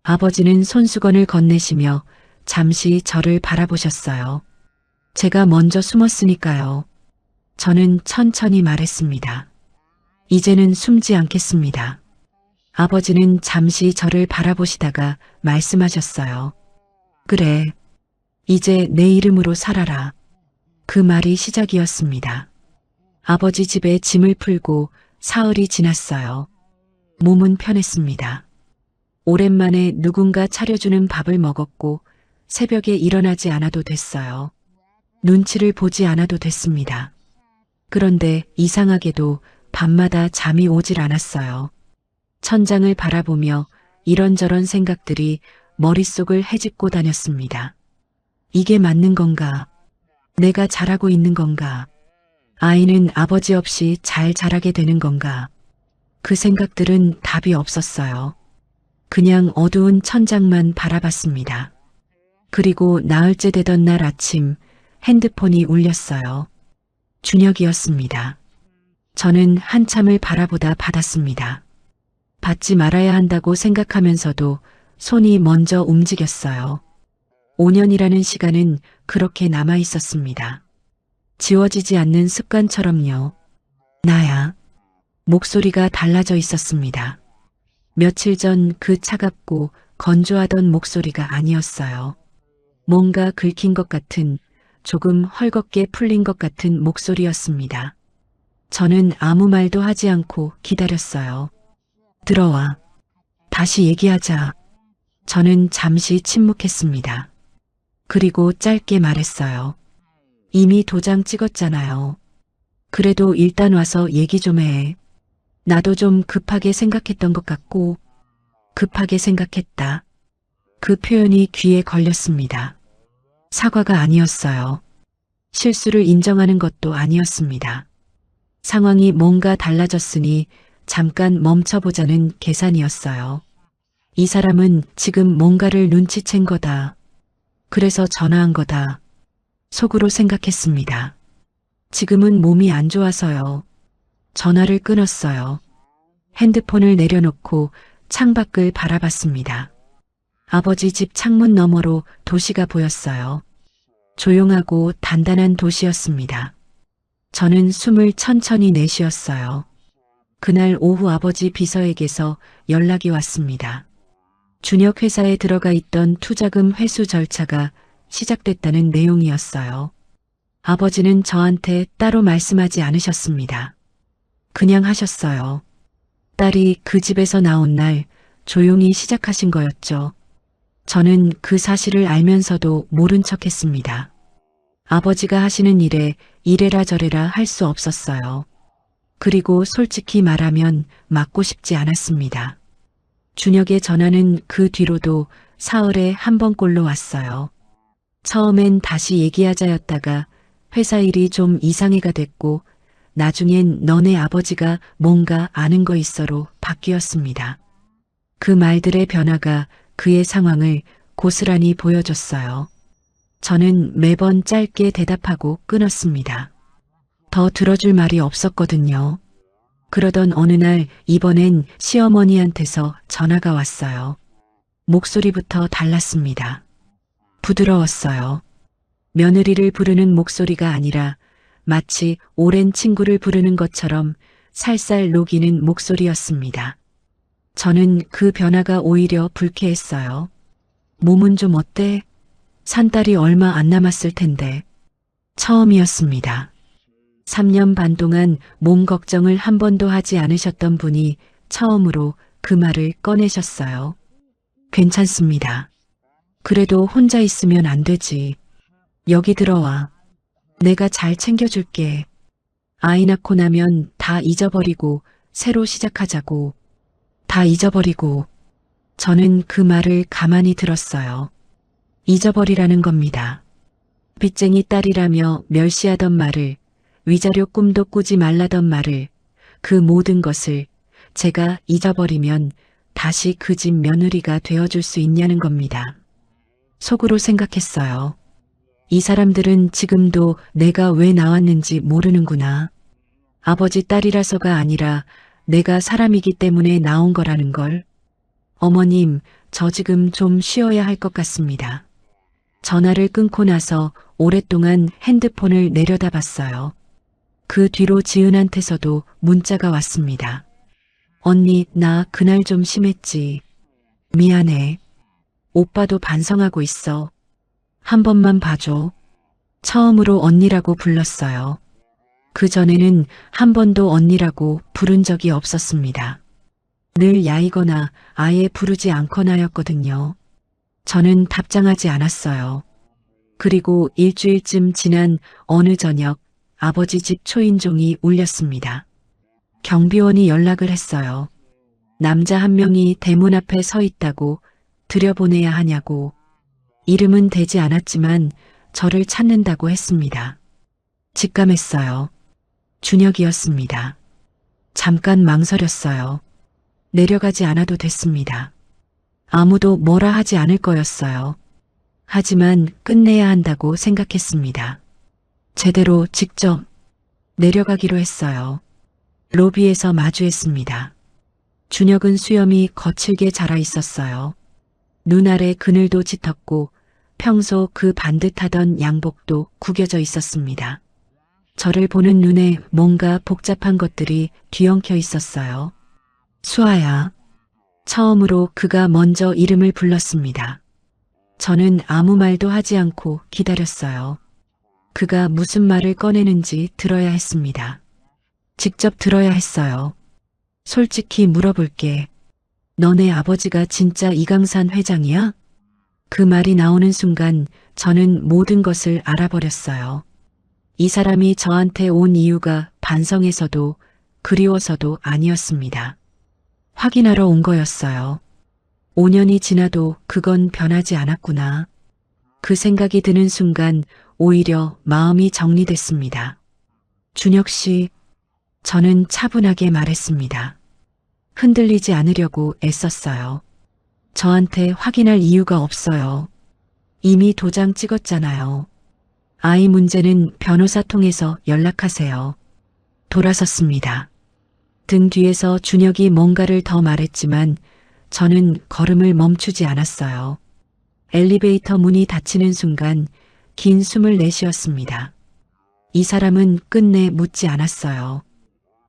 아버지는 손수건을 건네시며 잠시 저를 바라보셨어요. 제가 먼저 숨었으니까요. 저는 천천히 말했습니다. 이제는 숨지 않겠습니다. 아버지는 잠시 저를 바라보시다가 말씀하셨어요. 그래, 이제 내 이름으로 살아라. 그 말이 시작이었습니다. 아버지 집에 짐을 풀고 사흘이 지났어요. 몸은 편했습니다. 오랜만에 누군가 차려주는 밥을 먹었고 새벽에 일어나지 않아도 됐어요. 눈치를 보지 않아도 됐습니다. 그런데 이상하게도 밤마다 잠이 오질 않았어요. 천장을 바라보며 이런저런 생각들이 머릿속을 헤집고 다녔습니다. 이게 맞는 건가? 내가 잘하고 있는 건가? 아이는 아버지 없이 잘 자라게 되는 건가? 그 생각들은 답이 없었어요. 그냥 어두운 천장만 바라봤습니다. 그리고 나흘째 되던 날 아침 핸드폰이 울렸어요. 준혁이었습니다. 저는 한참을 바라보다 받았습니다. 받지 말아야 한다고 생각하면서도 손이 먼저 움직였어요. 5년이라는 시간은 그렇게 남아 있었습니다. 지워지지 않는 습관처럼요. 나야. 목소리가 달라져 있었습니다. 며칠 전 그 차갑고 건조하던 목소리가 아니었어요. 뭔가 긁힌 것 같은, 조금 헐겁게 풀린 것 같은 목소리였습니다. 저는 아무 말도 하지 않고 기다렸어요. 들어와. 다시 얘기하자. 저는 잠시 침묵했습니다. 그리고 짧게 말했어요. 이미 도장 찍었잖아요. 그래도 일단 와서 얘기 좀 해. 나도 좀 급하게 생각했던 것 같고, 급하게 생각했다. 그 표현이 귀에 걸렸습니다. 사과가 아니었어요. 실수를 인정하는 것도 아니었습니다. 상황이 뭔가 달라졌으니 잠깐 멈춰보자는 계산이었어요. 이 사람은 지금 뭔가를 눈치챈 거다. 그래서 전화한 거다. 속으로 생각했습니다. 지금은 몸이 안 좋아서요. 전화를 끊었어요. 핸드폰을 내려놓고 창밖을 바라봤습니다. 아버지 집 창문 너머로 도시가 보였어요. 조용하고 단단한 도시였습니다. 저는 숨을 천천히 내쉬었어요. 그날 오후 아버지 비서에게서 연락이 왔습니다. 준혁 회사에 들어가 있던 투자금 회수 절차가 시작됐다는 내용이었어요. 아버지는 저한테 따로 말씀하지 않으셨습니다. 그냥 하셨어요. 딸이 그 집에서 나온 날 조용히 시작하신 거였죠. 저는 그 사실을 알면서도 모른 척 했습니다. 아버지가 하시는 일에 이래라 저래라 할 수 없었어요. 그리고 솔직히 말하면 맞고 싶지 않았습니다. 준혁의 전화는 그 뒤로도 사흘에 한 번꼴로 왔어요. 처음엔 다시 얘기하자였다가 회사 일이 좀 이상해가 됐고 나중엔 너네 아버지가 뭔가 아는 거 있어로 바뀌었습니다. 그 말들의 변화가 그의 상황을 고스란히 보여줬어요. 저는 매번 짧게 대답하고 끊었습니다. 더 들어줄 말이 없었거든요. 그러던 어느 날 이번엔 시어머니한테서 전화가 왔어요. 목소리부터 달랐습니다. 부드러웠어요. 며느리를 부르는 목소리가 아니라 마치 오랜 친구를 부르는 것처럼 살살 녹이는 목소리였습니다. 저는 그 변화가 오히려 불쾌했어요. 몸은 좀 어때? 산 딸이 얼마 안 남았을 텐데. 처음이었습니다. 3년 반 동안 몸 걱정을 한 번도 하지 않으셨던 분이 처음으로 그 말을 꺼내셨어요. 괜찮습니다. 그래도 혼자 있으면 안 되지. 여기 들어와. 내가 잘 챙겨줄게. 아이 낳고 나면 다 잊어버리고 새로 시작하자고. 다 잊어버리고. 저는 그 말을 가만히 들었어요. 잊어버리라는 겁니다. 빚쟁이 딸이라며 멸시하던 말을, 위자료 꿈도 꾸지 말라던 말을, 그 모든 것을 제가 잊어버리면 다시 그 집 며느리가 되어줄 수 있냐는 겁니다. 속으로 생각했어요. 이 사람들은 지금도 내가 왜 나왔는지 모르는구나. 아버지 딸이라서가 아니라 내가 사람이기 때문에 나온 거라는 걸. 어머님, 저 지금 좀 쉬어야 할 것 같습니다. 전화를 끊고 나서 오랫동안 핸드폰을 내려다봤어요. 그 뒤로 지은한테서도 문자가 왔습니다. 언니, 나 그날 좀 심했지. 미안해. 오빠도 반성하고 있어. 한 번만 봐줘. 처음으로 언니라고 불렀어요. 그전에는 한 번도 언니라고 부른 적이 없었습니다. 늘 야이거나 아예 부르지 않거나였거든요. 저는 답장하지 않았어요. 그리고 일주일쯤 지난 어느 저녁 아버지 집 초인종이 울렸습니다. 경비원이 연락을 했어요. 남자 한 명이 대문 앞에 서 있다고 들여보내야 하냐고. 이름은 되지 않았지만 저를 찾는다고 했습니다. 직감했어요. 준혁이었습니다. 잠깐 망설였어요. 내려가지 않아도 됐습니다. 아무도 뭐라 하지 않을 거였어요. 하지만 끝내야 한다고 생각했습니다. 제대로 직접 내려가기로 했어요. 로비에서 마주했습니다. 준혁은 수염이 거칠게 자라 있었어요. 눈 아래 그늘도 짙었고 평소 그 반듯하던 양복도 구겨져 있었습니다. 저를 보는 눈에 뭔가 복잡한 것들이 뒤엉켜 있었어요. 수아야. 처음으로 그가 먼저 이름을 불렀습니다. 저는 아무 말도 하지 않고 기다렸어요. 그가 무슨 말을 꺼내는지 들어야 했습니다. 직접 들어야 했어요. 솔직히 물어볼게. 너네 아버지가 진짜 이강산 회장이야? 그 말이 나오는 순간 저는 모든 것을 알아버렸어요. 이 사람이 저한테 온 이유가 반성해서도 그리워서도 아니었습니다. 확인하러 온 거였어요. 5년이 지나도 그건 변하지 않았구나. 그 생각이 드는 순간 오히려 마음이 정리됐습니다. 준혁 씨, 저는 차분하게 말했습니다. 흔들리지 않으려고 애썼어요. 저한테 확인할 이유가 없어요. 이미 도장 찍었잖아요. 아이 문제는 변호사 통해서 연락하세요. 돌아섰습니다. 등 뒤에서 준혁이 뭔가를 더 말했지만 저는 걸음을 멈추지 않았어요. 엘리베이터 문이 닫히는 순간 긴 숨을 내쉬었습니다. 이 사람은 끝내 묻지 않았어요.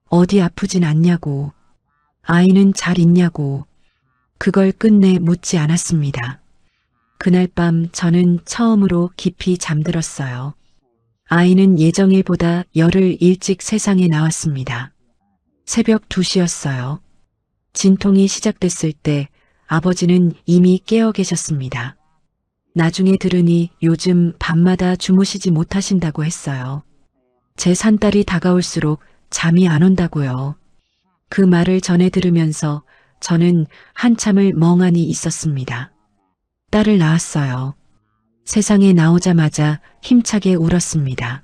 어디 아프진 않냐고, 아이는 잘 있냐고, 그걸 끝내 묻지 않았습니다. 그날 밤 저는 처음으로 깊이 잠들었어요. 아이는 예정일보다 열흘 일찍 세상에 나왔습니다. 새벽 2시였어요. 진통이 시작됐을 때 아버지는 이미 깨어 계셨습니다. 나중에 들으니 요즘 밤마다 주무시지 못하신다고 했어요. 제 산딸이 다가올수록 잠이 안 온다고요. 그 말을 전해 들으면서 저는 한참을 멍하니 있었습니다. 딸을 낳았어요. 세상에 나오자마자 힘차게 울었습니다.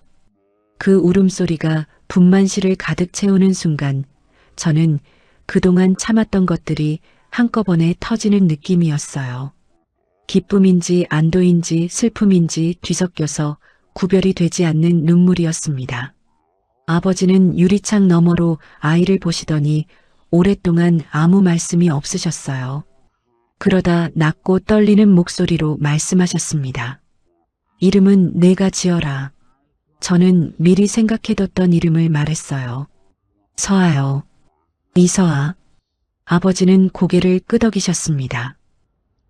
그 울음소리가 분만실을 가득 채우는 순간 저는 그동안 참았던 것들이 한꺼번에 터지는 느낌이었어요. 기쁨인지 안도인지 슬픔인지 뒤섞여서 구별이 되지 않는 눈물이었습니다. 아버지는 유리창 너머로 아이를 보시더니 오랫동안 아무 말씀이 없으셨어요. 그러다 낮고 떨리는 목소리로 말씀하셨습니다. 이름은 내가 지어라. 저는 미리 생각해뒀던 이름을 말했어요. 서아요. 이서아. 아버지는 고개를 끄덕이셨습니다.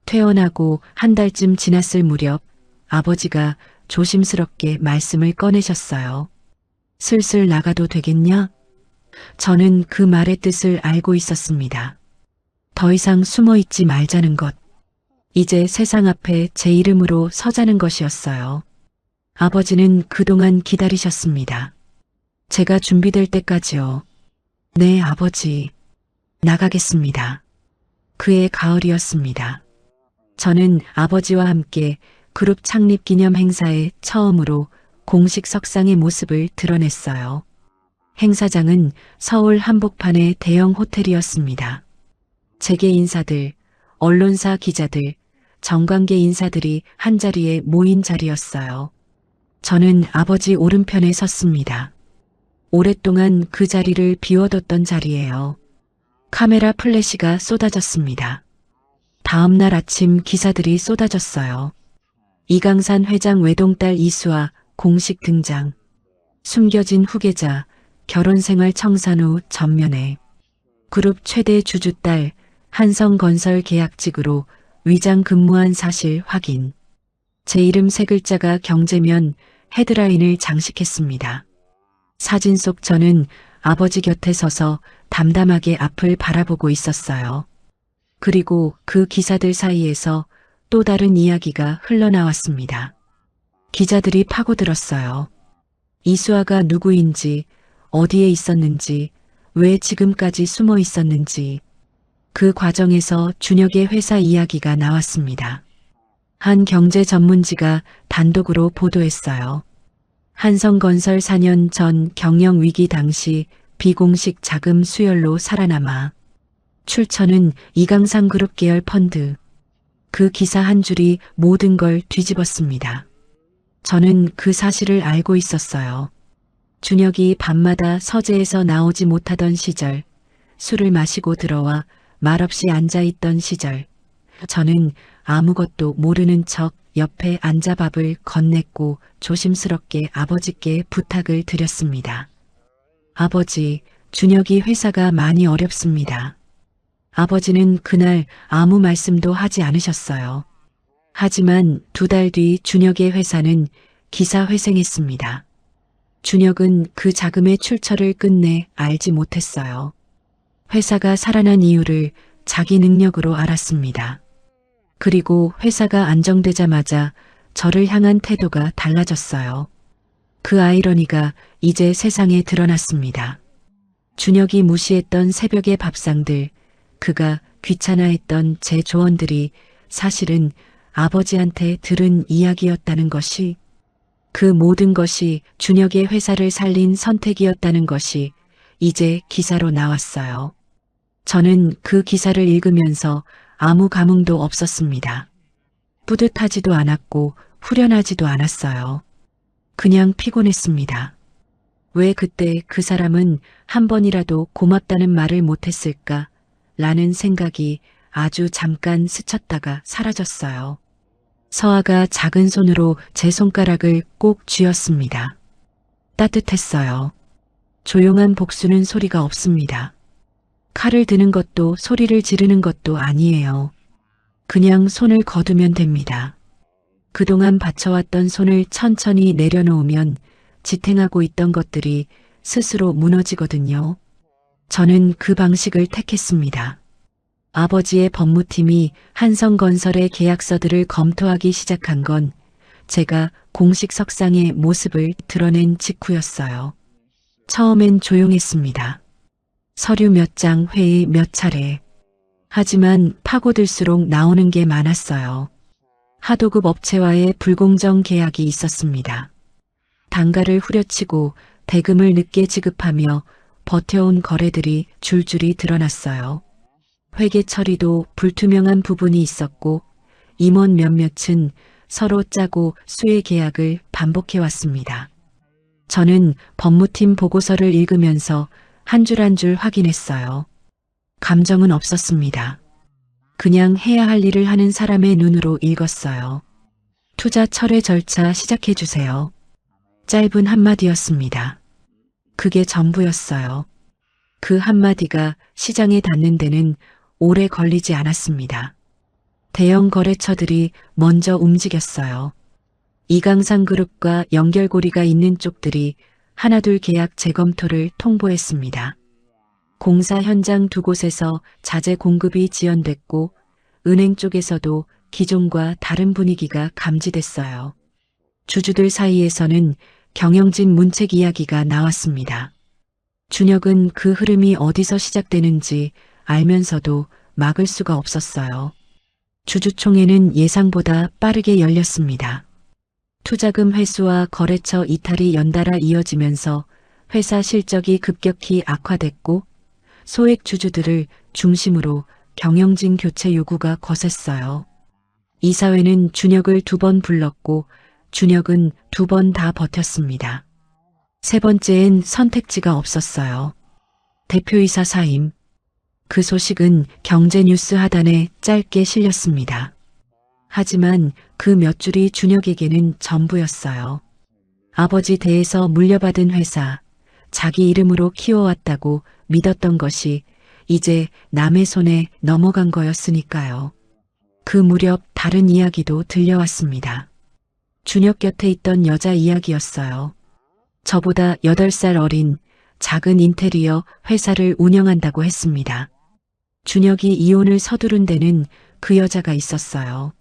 퇴원하고 한 달쯤 지났을 무렵 아버지가 조심스럽게 말씀을 꺼내셨어요. 슬슬 나가도 되겠냐? 저는 그 말의 뜻을 알고 있었습니다. 더 이상 숨어 있지 말자는 것. 이제 세상 앞에 제 이름으로 서자는 것이었어요. 아버지는 그동안 기다리셨습니다. 제가 준비될 때까지요. 네, 아버지. 나가겠습니다. 그해 가을이었습니다. 저는 아버지와 함께 그룹 창립 기념 행사에 처음으로 공식 석상의 모습을 드러냈어요. 행사장은 서울 한복판의 대형 호텔이었습니다. 재계 인사들, 언론사 기자들, 정관계 인사들이 한자리에 모인 자리였어요. 저는 아버지 오른편에 섰습니다. 오랫동안 그 자리를 비워뒀던 자리예요. 카메라 플래시가 쏟아졌습니다. 다음 날 아침 기사들이 쏟아졌어요. 이강산 회장 외동딸 이수아 공식 등장. 숨겨진 후계자, 결혼생활 청산 후 전면에. 그룹 최대 주주딸 한성건설 계약직으로 위장 근무한 사실 확인. 제 이름 세 글자가 경제면 헤드라인을 장식했습니다. 사진 속 저는 아버지 곁에 서서 담담하게 앞을 바라보고 있었어요. 그리고 그 기사들 사이에서 또 다른 이야기가 흘러나왔습니다. 기자들이 파고들었어요. 이수아가 누구인지, 어디에 있었는지, 왜 지금까지 숨어 있었는지. 그 과정에서 준혁의 회사 이야기가 나왔습니다. 한 경제 전문지가 단독으로 보도했어요. 한성건설 4년 전 경영 위기 당시 비공식 자금 수혈로 살아남아 출처는 이강산 그룹 계열 펀드. 그 기사 한 줄이 모든 걸 뒤집었습니다. 저는 그 사실을 알고 있었어요. 준혁이 밤마다 서재에서 나오지 못하던 시절, 술을 마시고 들어와 말없이 앉아있던 시절, 저는 아무것도 모르는 척 옆에 앉아 밥을 건넸고 조심스럽게 아버지께 부탁을 드렸습니다. 아버지, 준혁이 회사가 많이 어렵습니다. 아버지는 그날 아무 말씀도 하지 않으셨어요. 하지만 2달 뒤 준혁의 회사는 기사회생했습니다. 준혁은 그 자금의 출처를 끝내 알지 못했어요. 회사가 살아난 이유를 자기 능력으로 알았습니다. 그리고 회사가 안정되자마자 저를 향한 태도가 달라졌어요. 그 아이러니가 이제 세상에 드러났습니다. 준혁이 무시했던 새벽의 밥상들, 그가 귀찮아했던 제 조언들이 사실은 아버지한테 들은 이야기였다는 것이, 그 모든 것이 준혁의 회사를 살린 선택이었다는 것이 이제 기사로 나왔어요. 저는 그 기사를 읽으면서 아무 감흥도 없었습니다. 뿌듯하지도 않았고 후련하지도 않았어요. 그냥 피곤했습니다. 왜 그때 그 사람은 한 번이라도 고맙다는 말을 못했을까? 라는 생각이 아주 잠깐 스쳤다가 사라졌어요. 서아가 작은 손으로 제 손가락을 꼭 쥐었습니다. 따뜻했어요. 조용한 복수는 소리가 없습니다. 칼을 드는 것도 소리를 지르는 것도 아니에요. 그냥 손을 거두면 됩니다. 그동안 받쳐왔던 손을 천천히 내려놓으면 지탱하고 있던 것들이 스스로 무너지거든요. 저는 그 방식을 택했습니다. 아버지의 법무팀이 한성건설의 계약서들을 검토하기 시작한 건 제가 공식 석상의 모습을 드러낸 직후였어요. 처음엔 조용했습니다. 서류 몇 장, 회의 몇 차례. 하지만 파고들수록 나오는 게 많았어요. 하도급 업체와의 불공정 계약이 있었습니다. 단가를 후려치고 대금을 늦게 지급하며 버텨온 거래들이 줄줄이 드러났어요. 회계 처리도 불투명한 부분이 있었고 임원 몇몇은 서로 짜고 수의 계약을 반복해왔습니다. 저는 법무팀 보고서를 읽으면서 한 줄 한 줄 확인했어요. 감정은 없었습니다. 그냥 해야 할 일을 하는 사람의 눈으로 읽었어요. 투자 철회 절차 시작해주세요. 짧은 한마디였습니다. 그게 전부였어요. 그 한마디가 시장에 닿는 데는 오래 걸리지 않았습니다. 대형 거래처들이 먼저 움직였어요. 이강상 그룹과 연결고리가 있는 쪽들이 하나둘 계약 재검토를 통보했습니다. 공사 현장 2곳에서 자재 공급이 지연됐고 은행 쪽에서도 기존과 다른 분위기가 감지됐어요. 주주들 사이에서는 경영진 문책 이야기가 나왔습니다. 준혁은 그 흐름이 어디서 시작되는지 알면서도 막을 수가 없었어요. 주주총회는 예상보다 빠르게 열렸습니다. 투자금 회수와 거래처 이탈이 연달아 이어지면서 회사 실적이 급격히 악화됐고 소액 주주들을 중심으로 경영진 교체 요구가 거셌어요. 이사회는 준혁을 2번 불렀고 준혁은 2번 다 버텼습니다. 3번째엔 선택지가 없었어요. 대표이사 사임. 그 소식은 경제뉴스 하단에 짧게 실렸습니다. 하지만 그 몇 줄이 준혁에게는 전부였어요. 아버지 대에서 물려받은 회사, 자기 이름으로 키워왔다고 믿었던 것이 이제 남의 손에 넘어간 거였으니까요. 그 무렵 다른 이야기도 들려왔습니다. 준혁 곁에 있던 여자 이야기였어요. 저보다 8살 어린 작은 인테리어 회사를 운영한다고 했습니다. 준혁이 이혼을 서두른 데는 그 여자가 있었어요.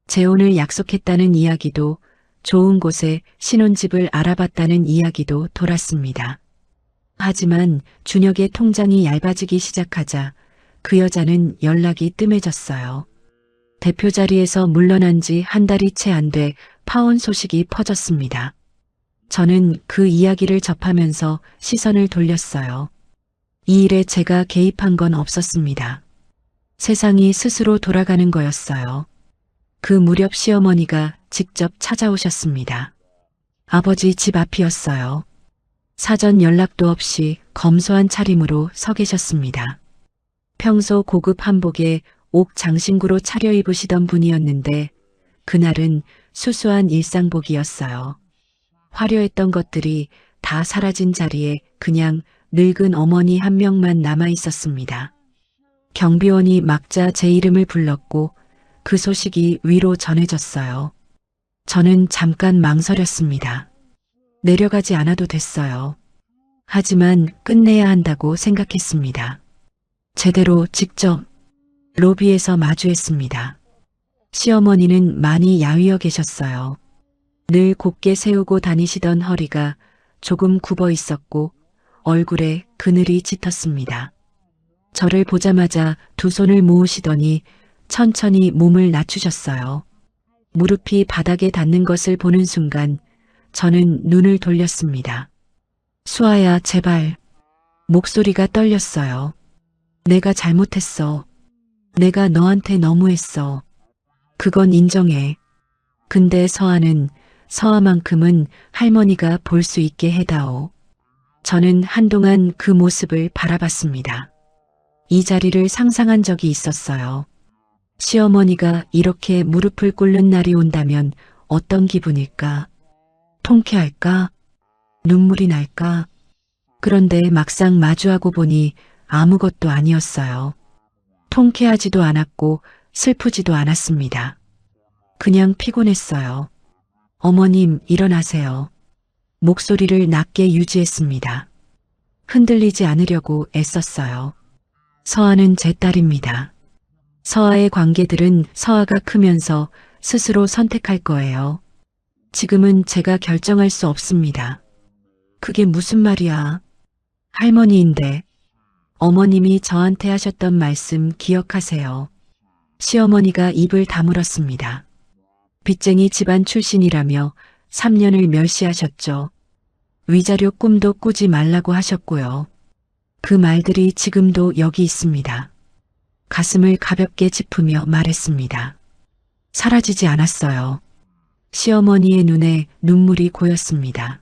재혼을 약속했다는 이야기도, 좋은 곳에 신혼집을 알아봤다는 이야기도 돌았습니다. 하지만 준혁의 통장이 얇아지기 시작하자 그 여자는 연락이 뜸해졌어요. 대표 자리에서 물러난 지 한 달이 채 안 돼 파혼 소식이 퍼졌습니다. 저는 그 이야기를 접하면서 시선을 돌렸어요. 이 일에 제가 개입한 건 없었습니다. 세상이 스스로 돌아가는 거였어요. 그 무렵 시어머니가 직접 찾아오셨습니다. 아버지 집 앞이었어요. 사전 연락도 없이 검소한 차림으로 서 계셨습니다. 평소 고급 한복에 옥 장신구로 차려입으시던 분이었는데 그날은 수수한 일상복이었어요. 화려했던 것들이 다 사라진 자리에 그냥 늙은 어머니 한 명만 남아 있었습니다. 경비원이 막자 제 이름을 불렀고 그 소식이 위로 전해졌어요. 저는 잠깐 망설였습니다. 내려가지 않아도 됐어요. 하지만 끝내야 한다고 생각했습니다. 제대로 직접 로비에서 마주했습니다. 시어머니는 많이 야위어 계셨어요. 늘 곧게 세우고 다니시던 허리가 조금 굽어 있었고 얼굴에 그늘이 짙었습니다. 저를 보자마자 두 손을 모으시더니 천천히 몸을 낮추셨어요. 무릎이 바닥에 닿는 것을 보는 순간 저는 눈을 돌렸습니다. 수아야, 제발. 목소리가 떨렸어요. 내가 잘못했어. 내가 너한테 너무했어. 그건 인정해. 근데 서아만큼은 할머니가 볼 수 있게 해다오. 저는 한동안 그 모습을 바라봤습니다. 이 자리를 상상한 적이 있었어요. 시어머니가 이렇게 무릎을 꿇는 날이 온다면 어떤 기분일까? 통쾌할까? 눈물이 날까? 그런데 막상 마주하고 보니 아무것도 아니었어요. 통쾌하지도 않았고 슬프지도 않았습니다. 그냥 피곤했어요. 어머님, 일어나세요. 목소리를 낮게 유지했습니다. 흔들리지 않으려고 애썼어요. 서아는 제 딸입니다. 서아의 관계들은 서아가 크면서 스스로 선택할 거예요. 지금은 제가 결정할 수 없습니다. 그게 무슨 말이야? 할머니인데. 어머님이 저한테 하셨던 말씀 기억하세요. 시어머니가 입을 다물었습니다. 빚쟁이 집안 출신이라며 3년을 멸시하셨죠. 위자료 꿈도 꾸지 말라고 하셨고요. 그 말들이 지금도 여기 있습니다. 가슴을 가볍게 짚으며 말했습니다. 사라지지 않았어요. 시어머니의 눈에 눈물이 고였습니다.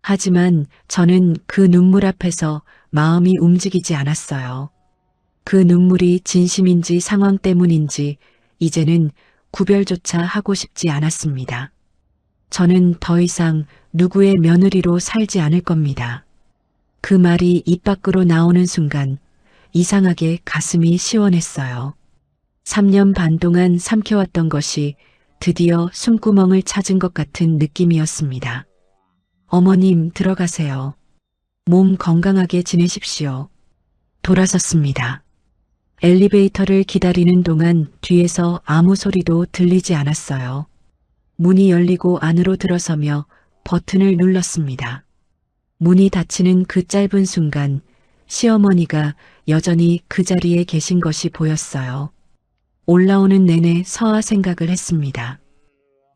하지만 저는 그 눈물 앞에서 마음이 움직이지 않았어요. 그 눈물이 진심인지 상황 때문인지 이제는 구별조차 하고 싶지 않았습니다. 저는 더 이상 누구의 며느리로 살지 않을 겁니다. 그 말이 입 밖으로 나오는 순간 이상하게 가슴이 시원했어요. 3년 반 동안 삼켜왔던 것이 드디어 숨구멍을 찾은 것 같은 느낌이었습니다. 어머님, 들어가세요. 몸 건강하게 지내십시오. 돌아섰습니다. 엘리베이터를 기다리는 동안 뒤에서 아무 소리도 들리지 않았어요. 문이 열리고 안으로 들어서며 버튼을 눌렀습니다. 문이 닫히는 그 짧은 순간 시어머니가 여전히 그 자리에 계신 것이 보였어요. 올라오는 내내 서아 생각을 했습니다.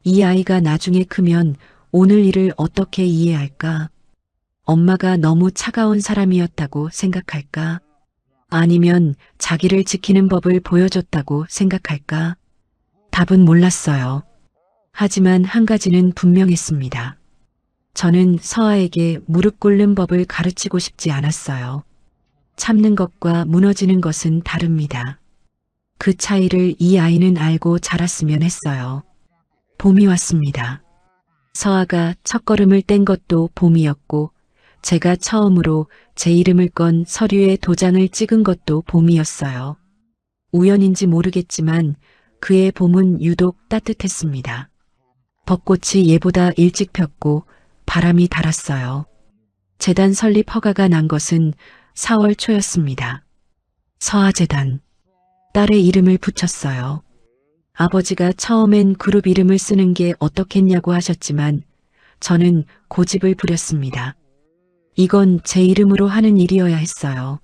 이 아이가 나중에 크면 오늘 일을 어떻게 이해할까? 엄마가 너무 차가운 사람이었다고 생각할까? 아니면 자기를 지키는 법을 보여줬다고 생각할까? 답은 몰랐어요. 하지만 한 가지는 분명했습니다. 저는 서아에게 무릎 꿇는 법을 가르치고 싶지 않았어요. 참는 것과 무너지는 것은 다릅니다. 그 차이를 이 아이는 알고 자랐으면 했어요. 봄이 왔습니다. 서아가 첫걸음을 뗀 것도 봄이었고 제가 처음으로 제 이름을 건 서류에 도장을 찍은 것도 봄이었어요. 우연인지 모르겠지만 그의 봄은 유독 따뜻했습니다. 벚꽃이 예보다 일찍 폈고 바람이 달았어요. 재단 설립 허가가 난 것은 4월 초였습니다. 서아재단. 딸의 이름을 붙였어요. 아버지가 처음엔 그룹 이름을 쓰는 게 어떻겠냐고 하셨지만 저는 고집을 부렸습니다. 이건 제 이름으로 하는 일이어야 했어요.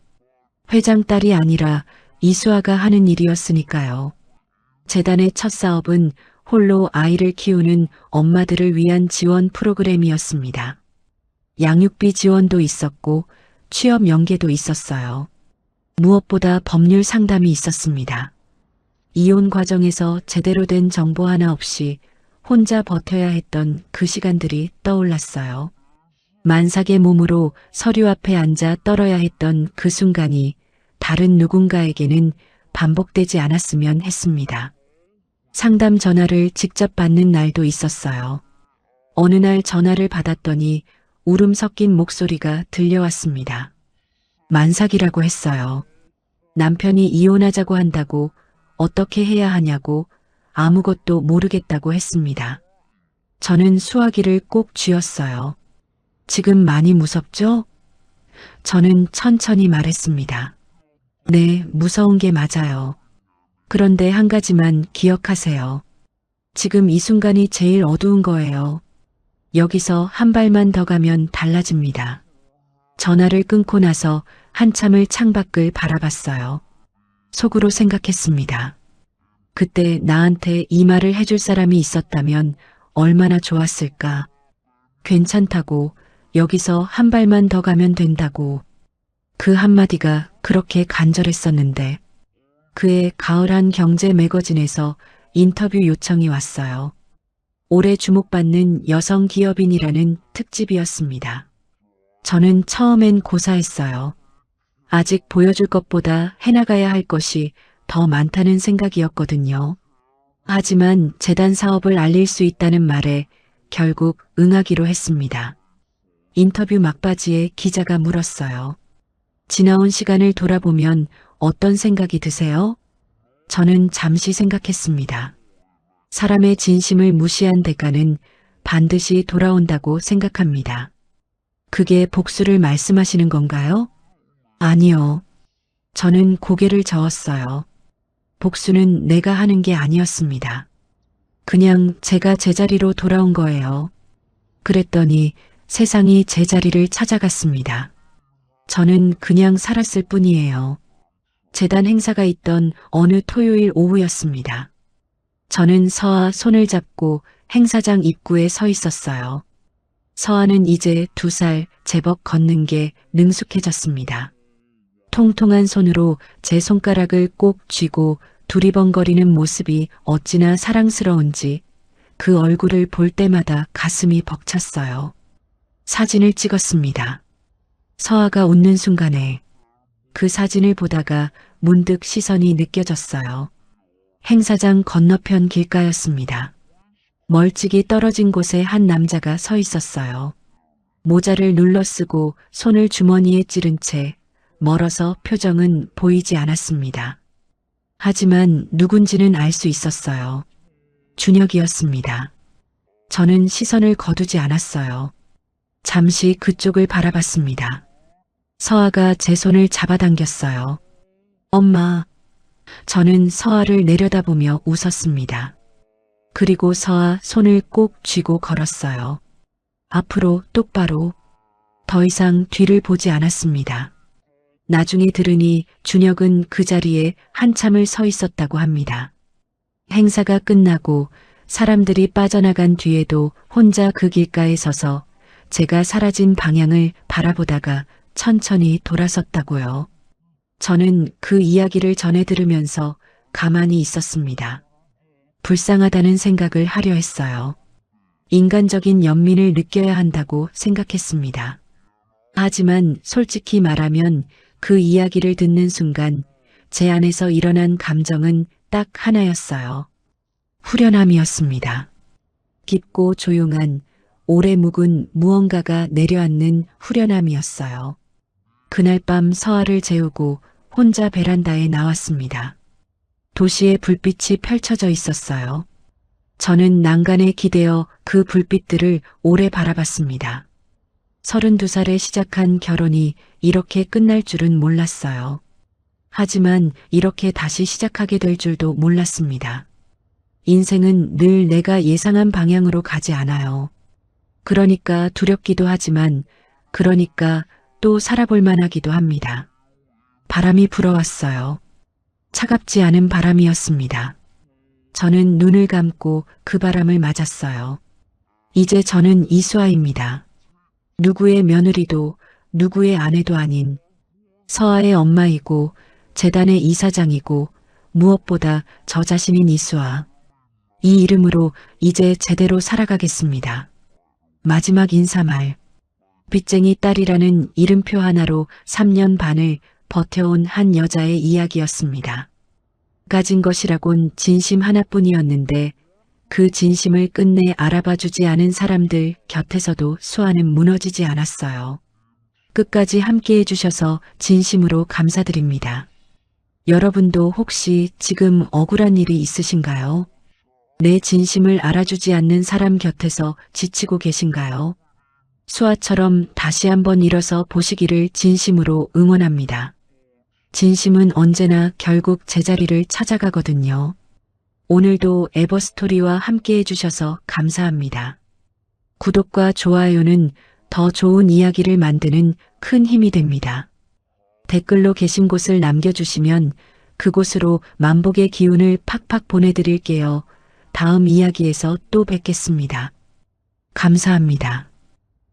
회장 딸이 아니라 이수아가 하는 일이었으니까요. 재단의 첫 사업은 홀로 아이를 키우는 엄마들을 위한 지원 프로그램이었습니다. 양육비 지원도 있었고 취업 연계도 있었어요. 무엇보다 법률 상담이 있었습니다. 이혼 과정에서 제대로 된 정보 하나 없이 혼자 버텨야 했던 그 시간들이 떠올랐어요. 만삭의 몸으로 서류 앞에 앉아 떨어야 했던 그 순간이 다른 누군가에게는 반복되지 않았으면 했습니다. 상담 전화를 직접 받는 날도 있었어요. 어느 날 전화를 받았더니 울음 섞인 목소리가 들려왔습니다. 만삭이라고 했어요. 남편이 이혼하자고 한다고 어떻게 해야 하냐고 아무것도 모르겠다고 했습니다. 저는 수화기를 꼭 쥐었어요. 지금 많이 무섭죠? 저는 천천히 말했습니다. 네, 무서운 게 맞아요. 그런데 한 가지만 기억하세요. 지금 이 순간이 제일 어두운 거예요. 여기서 한 발만 더 가면 달라집니다. 전화를 끊고 나서 한참을 창밖을 바라봤어요. 속으로 생각했습니다. 그때 나한테 이 말을 해줄 사람이 있었다면 얼마나 좋았을까. 괜찮다고, 여기서 한 발만 더 가면 된다고. 그 한마디가 그렇게 간절했었는데 그해 가을한 경제 매거진에서 인터뷰 요청이 왔어요. 올해 주목받는 여성 기업인이라는 특집이었습니다. 저는 처음엔 고사했어요. 아직 보여줄 것보다 해나가야 할 것이 더 많다는 생각이었거든요. 하지만 재단 사업을 알릴 수 있다는 말에 결국 응하기로 했습니다. 인터뷰 막바지에 기자가 물었어요. 지나온 시간을 돌아보면 어떤 생각이 드세요? 저는 잠시 생각했습니다. 사람의 진심을 무시한 대가는 반드시 돌아온다고 생각합니다. 그게 복수를 말씀하시는 건가요? 아니요. 저는 고개를 저었어요. 복수는 내가 하는 게 아니었습니다. 그냥 제가 제자리로 돌아온 거예요. 그랬더니 세상이 제 자리를 찾아갔습니다. 저는 그냥 살았을 뿐이에요. 재단 행사가 있던 어느 토요일 오후였습니다. 저는 서아 손을 잡고 행사장 입구에 서 있었어요. 서아는 이제 2살, 제법 걷는 게 능숙해졌습니다. 통통한 손으로 제 손가락을 꼭 쥐고 두리번거리는 모습이 어찌나 사랑스러운지 그 얼굴을 볼 때마다 가슴이 벅찼어요. 사진을 찍었습니다. 서아가 웃는 순간에 그 사진을 보다가 문득 시선이 느껴졌어요. 행사장 건너편 길가였습니다. 멀찍이 떨어진 곳에 한 남자가 서 있었어요. 모자를 눌러쓰고 손을 주머니에 찌른 채 멀어서 표정은 보이지 않았습니다. 하지만 누군지는 알 수 있었어요. 준혁이었습니다. 저는 시선을 거두지 않았어요. 잠시 그쪽을 바라봤습니다. 서아가 제 손을 잡아당겼어요. 엄마. 저는 서아를 내려다보며 웃었습니다. 그리고 서아 손을 꼭 쥐고 걸었어요. 앞으로 똑바로. 더 이상 뒤를 보지 않았습니다. 나중에 들으니 준혁은 그 자리에 한참을 서 있었다고 합니다. 행사가 끝나고 사람들이 빠져나간 뒤에도 혼자 그 길가에 서서 제가 사라진 방향을 바라보다가 천천히 돌아섰다고요. 저는 그 이야기를 전해 들으면서 가만히 있었습니다. 불쌍하다는 생각을 하려 했어요. 인간적인 연민을 느껴야 한다고 생각했습니다. 하지만 솔직히 말하면 그 이야기를 듣는 순간 제 안에서 일어난 감정은 딱 하나였어요. 후련함이었습니다. 깊고 조용한 오래 묵은 무언가가 내려앉는 후련함이었어요. 그날 밤 서아를 재우고 혼자 베란다에 나왔습니다. 도시의 불빛이 펼쳐져 있었어요. 저는 난간에 기대어 그 불빛들을 오래 바라봤습니다. 32살에 시작한 결혼이 이렇게 끝날 줄은 몰랐어요. 하지만 이렇게 다시 시작하게 될 줄도 몰랐습니다. 인생은 늘 내가 예상한 방향으로 가지 않아요. 그러니까 두렵기도 하지만 그러니까 또 살아볼 만하기도 합니다. 바람이 불어왔어요. 차갑지 않은 바람이었습니다. 저는 눈을 감고 그 바람을 맞았어요. 이제 저는 이수아입니다. 누구의 며느리도 누구의 아내도 아닌 서아의 엄마이고 재단의 이사장이고 무엇보다 저 자신인 이수아. 이 이름으로 이제 제대로 살아가겠습니다. 마지막 인사말. 빚쟁이 딸이라는 이름표 하나로 3년 반을 버텨온 한 여자의 이야기였습니다. 가진 것이라곤 진심 하나뿐이었는데 그 진심을 끝내 알아봐주지 않은 사람들 곁에서도 수아는 무너지지 않았어요. 끝까지 함께 해주셔서 진심으로 감사드립니다. 여러분도 혹시 지금 억울한 일이 있으신가요? 내 진심을 알아주지 않는 사람 곁에서 지치고 계신가요? 수아처럼 다시 한번 일어서 보시기를 진심으로 응원합니다. 진심은 언제나 결국 제자리를 찾아가거든요. 오늘도 에버스토리와 함께 해주셔서 감사합니다. 구독과 좋아요는 더 좋은 이야기를 만드는 큰 힘이 됩니다. 댓글로 계신 곳을 남겨주시면 그곳으로 만복의 기운을 팍팍 보내드릴게요. 다음 이야기에서 또 뵙겠습니다. 감사합니다.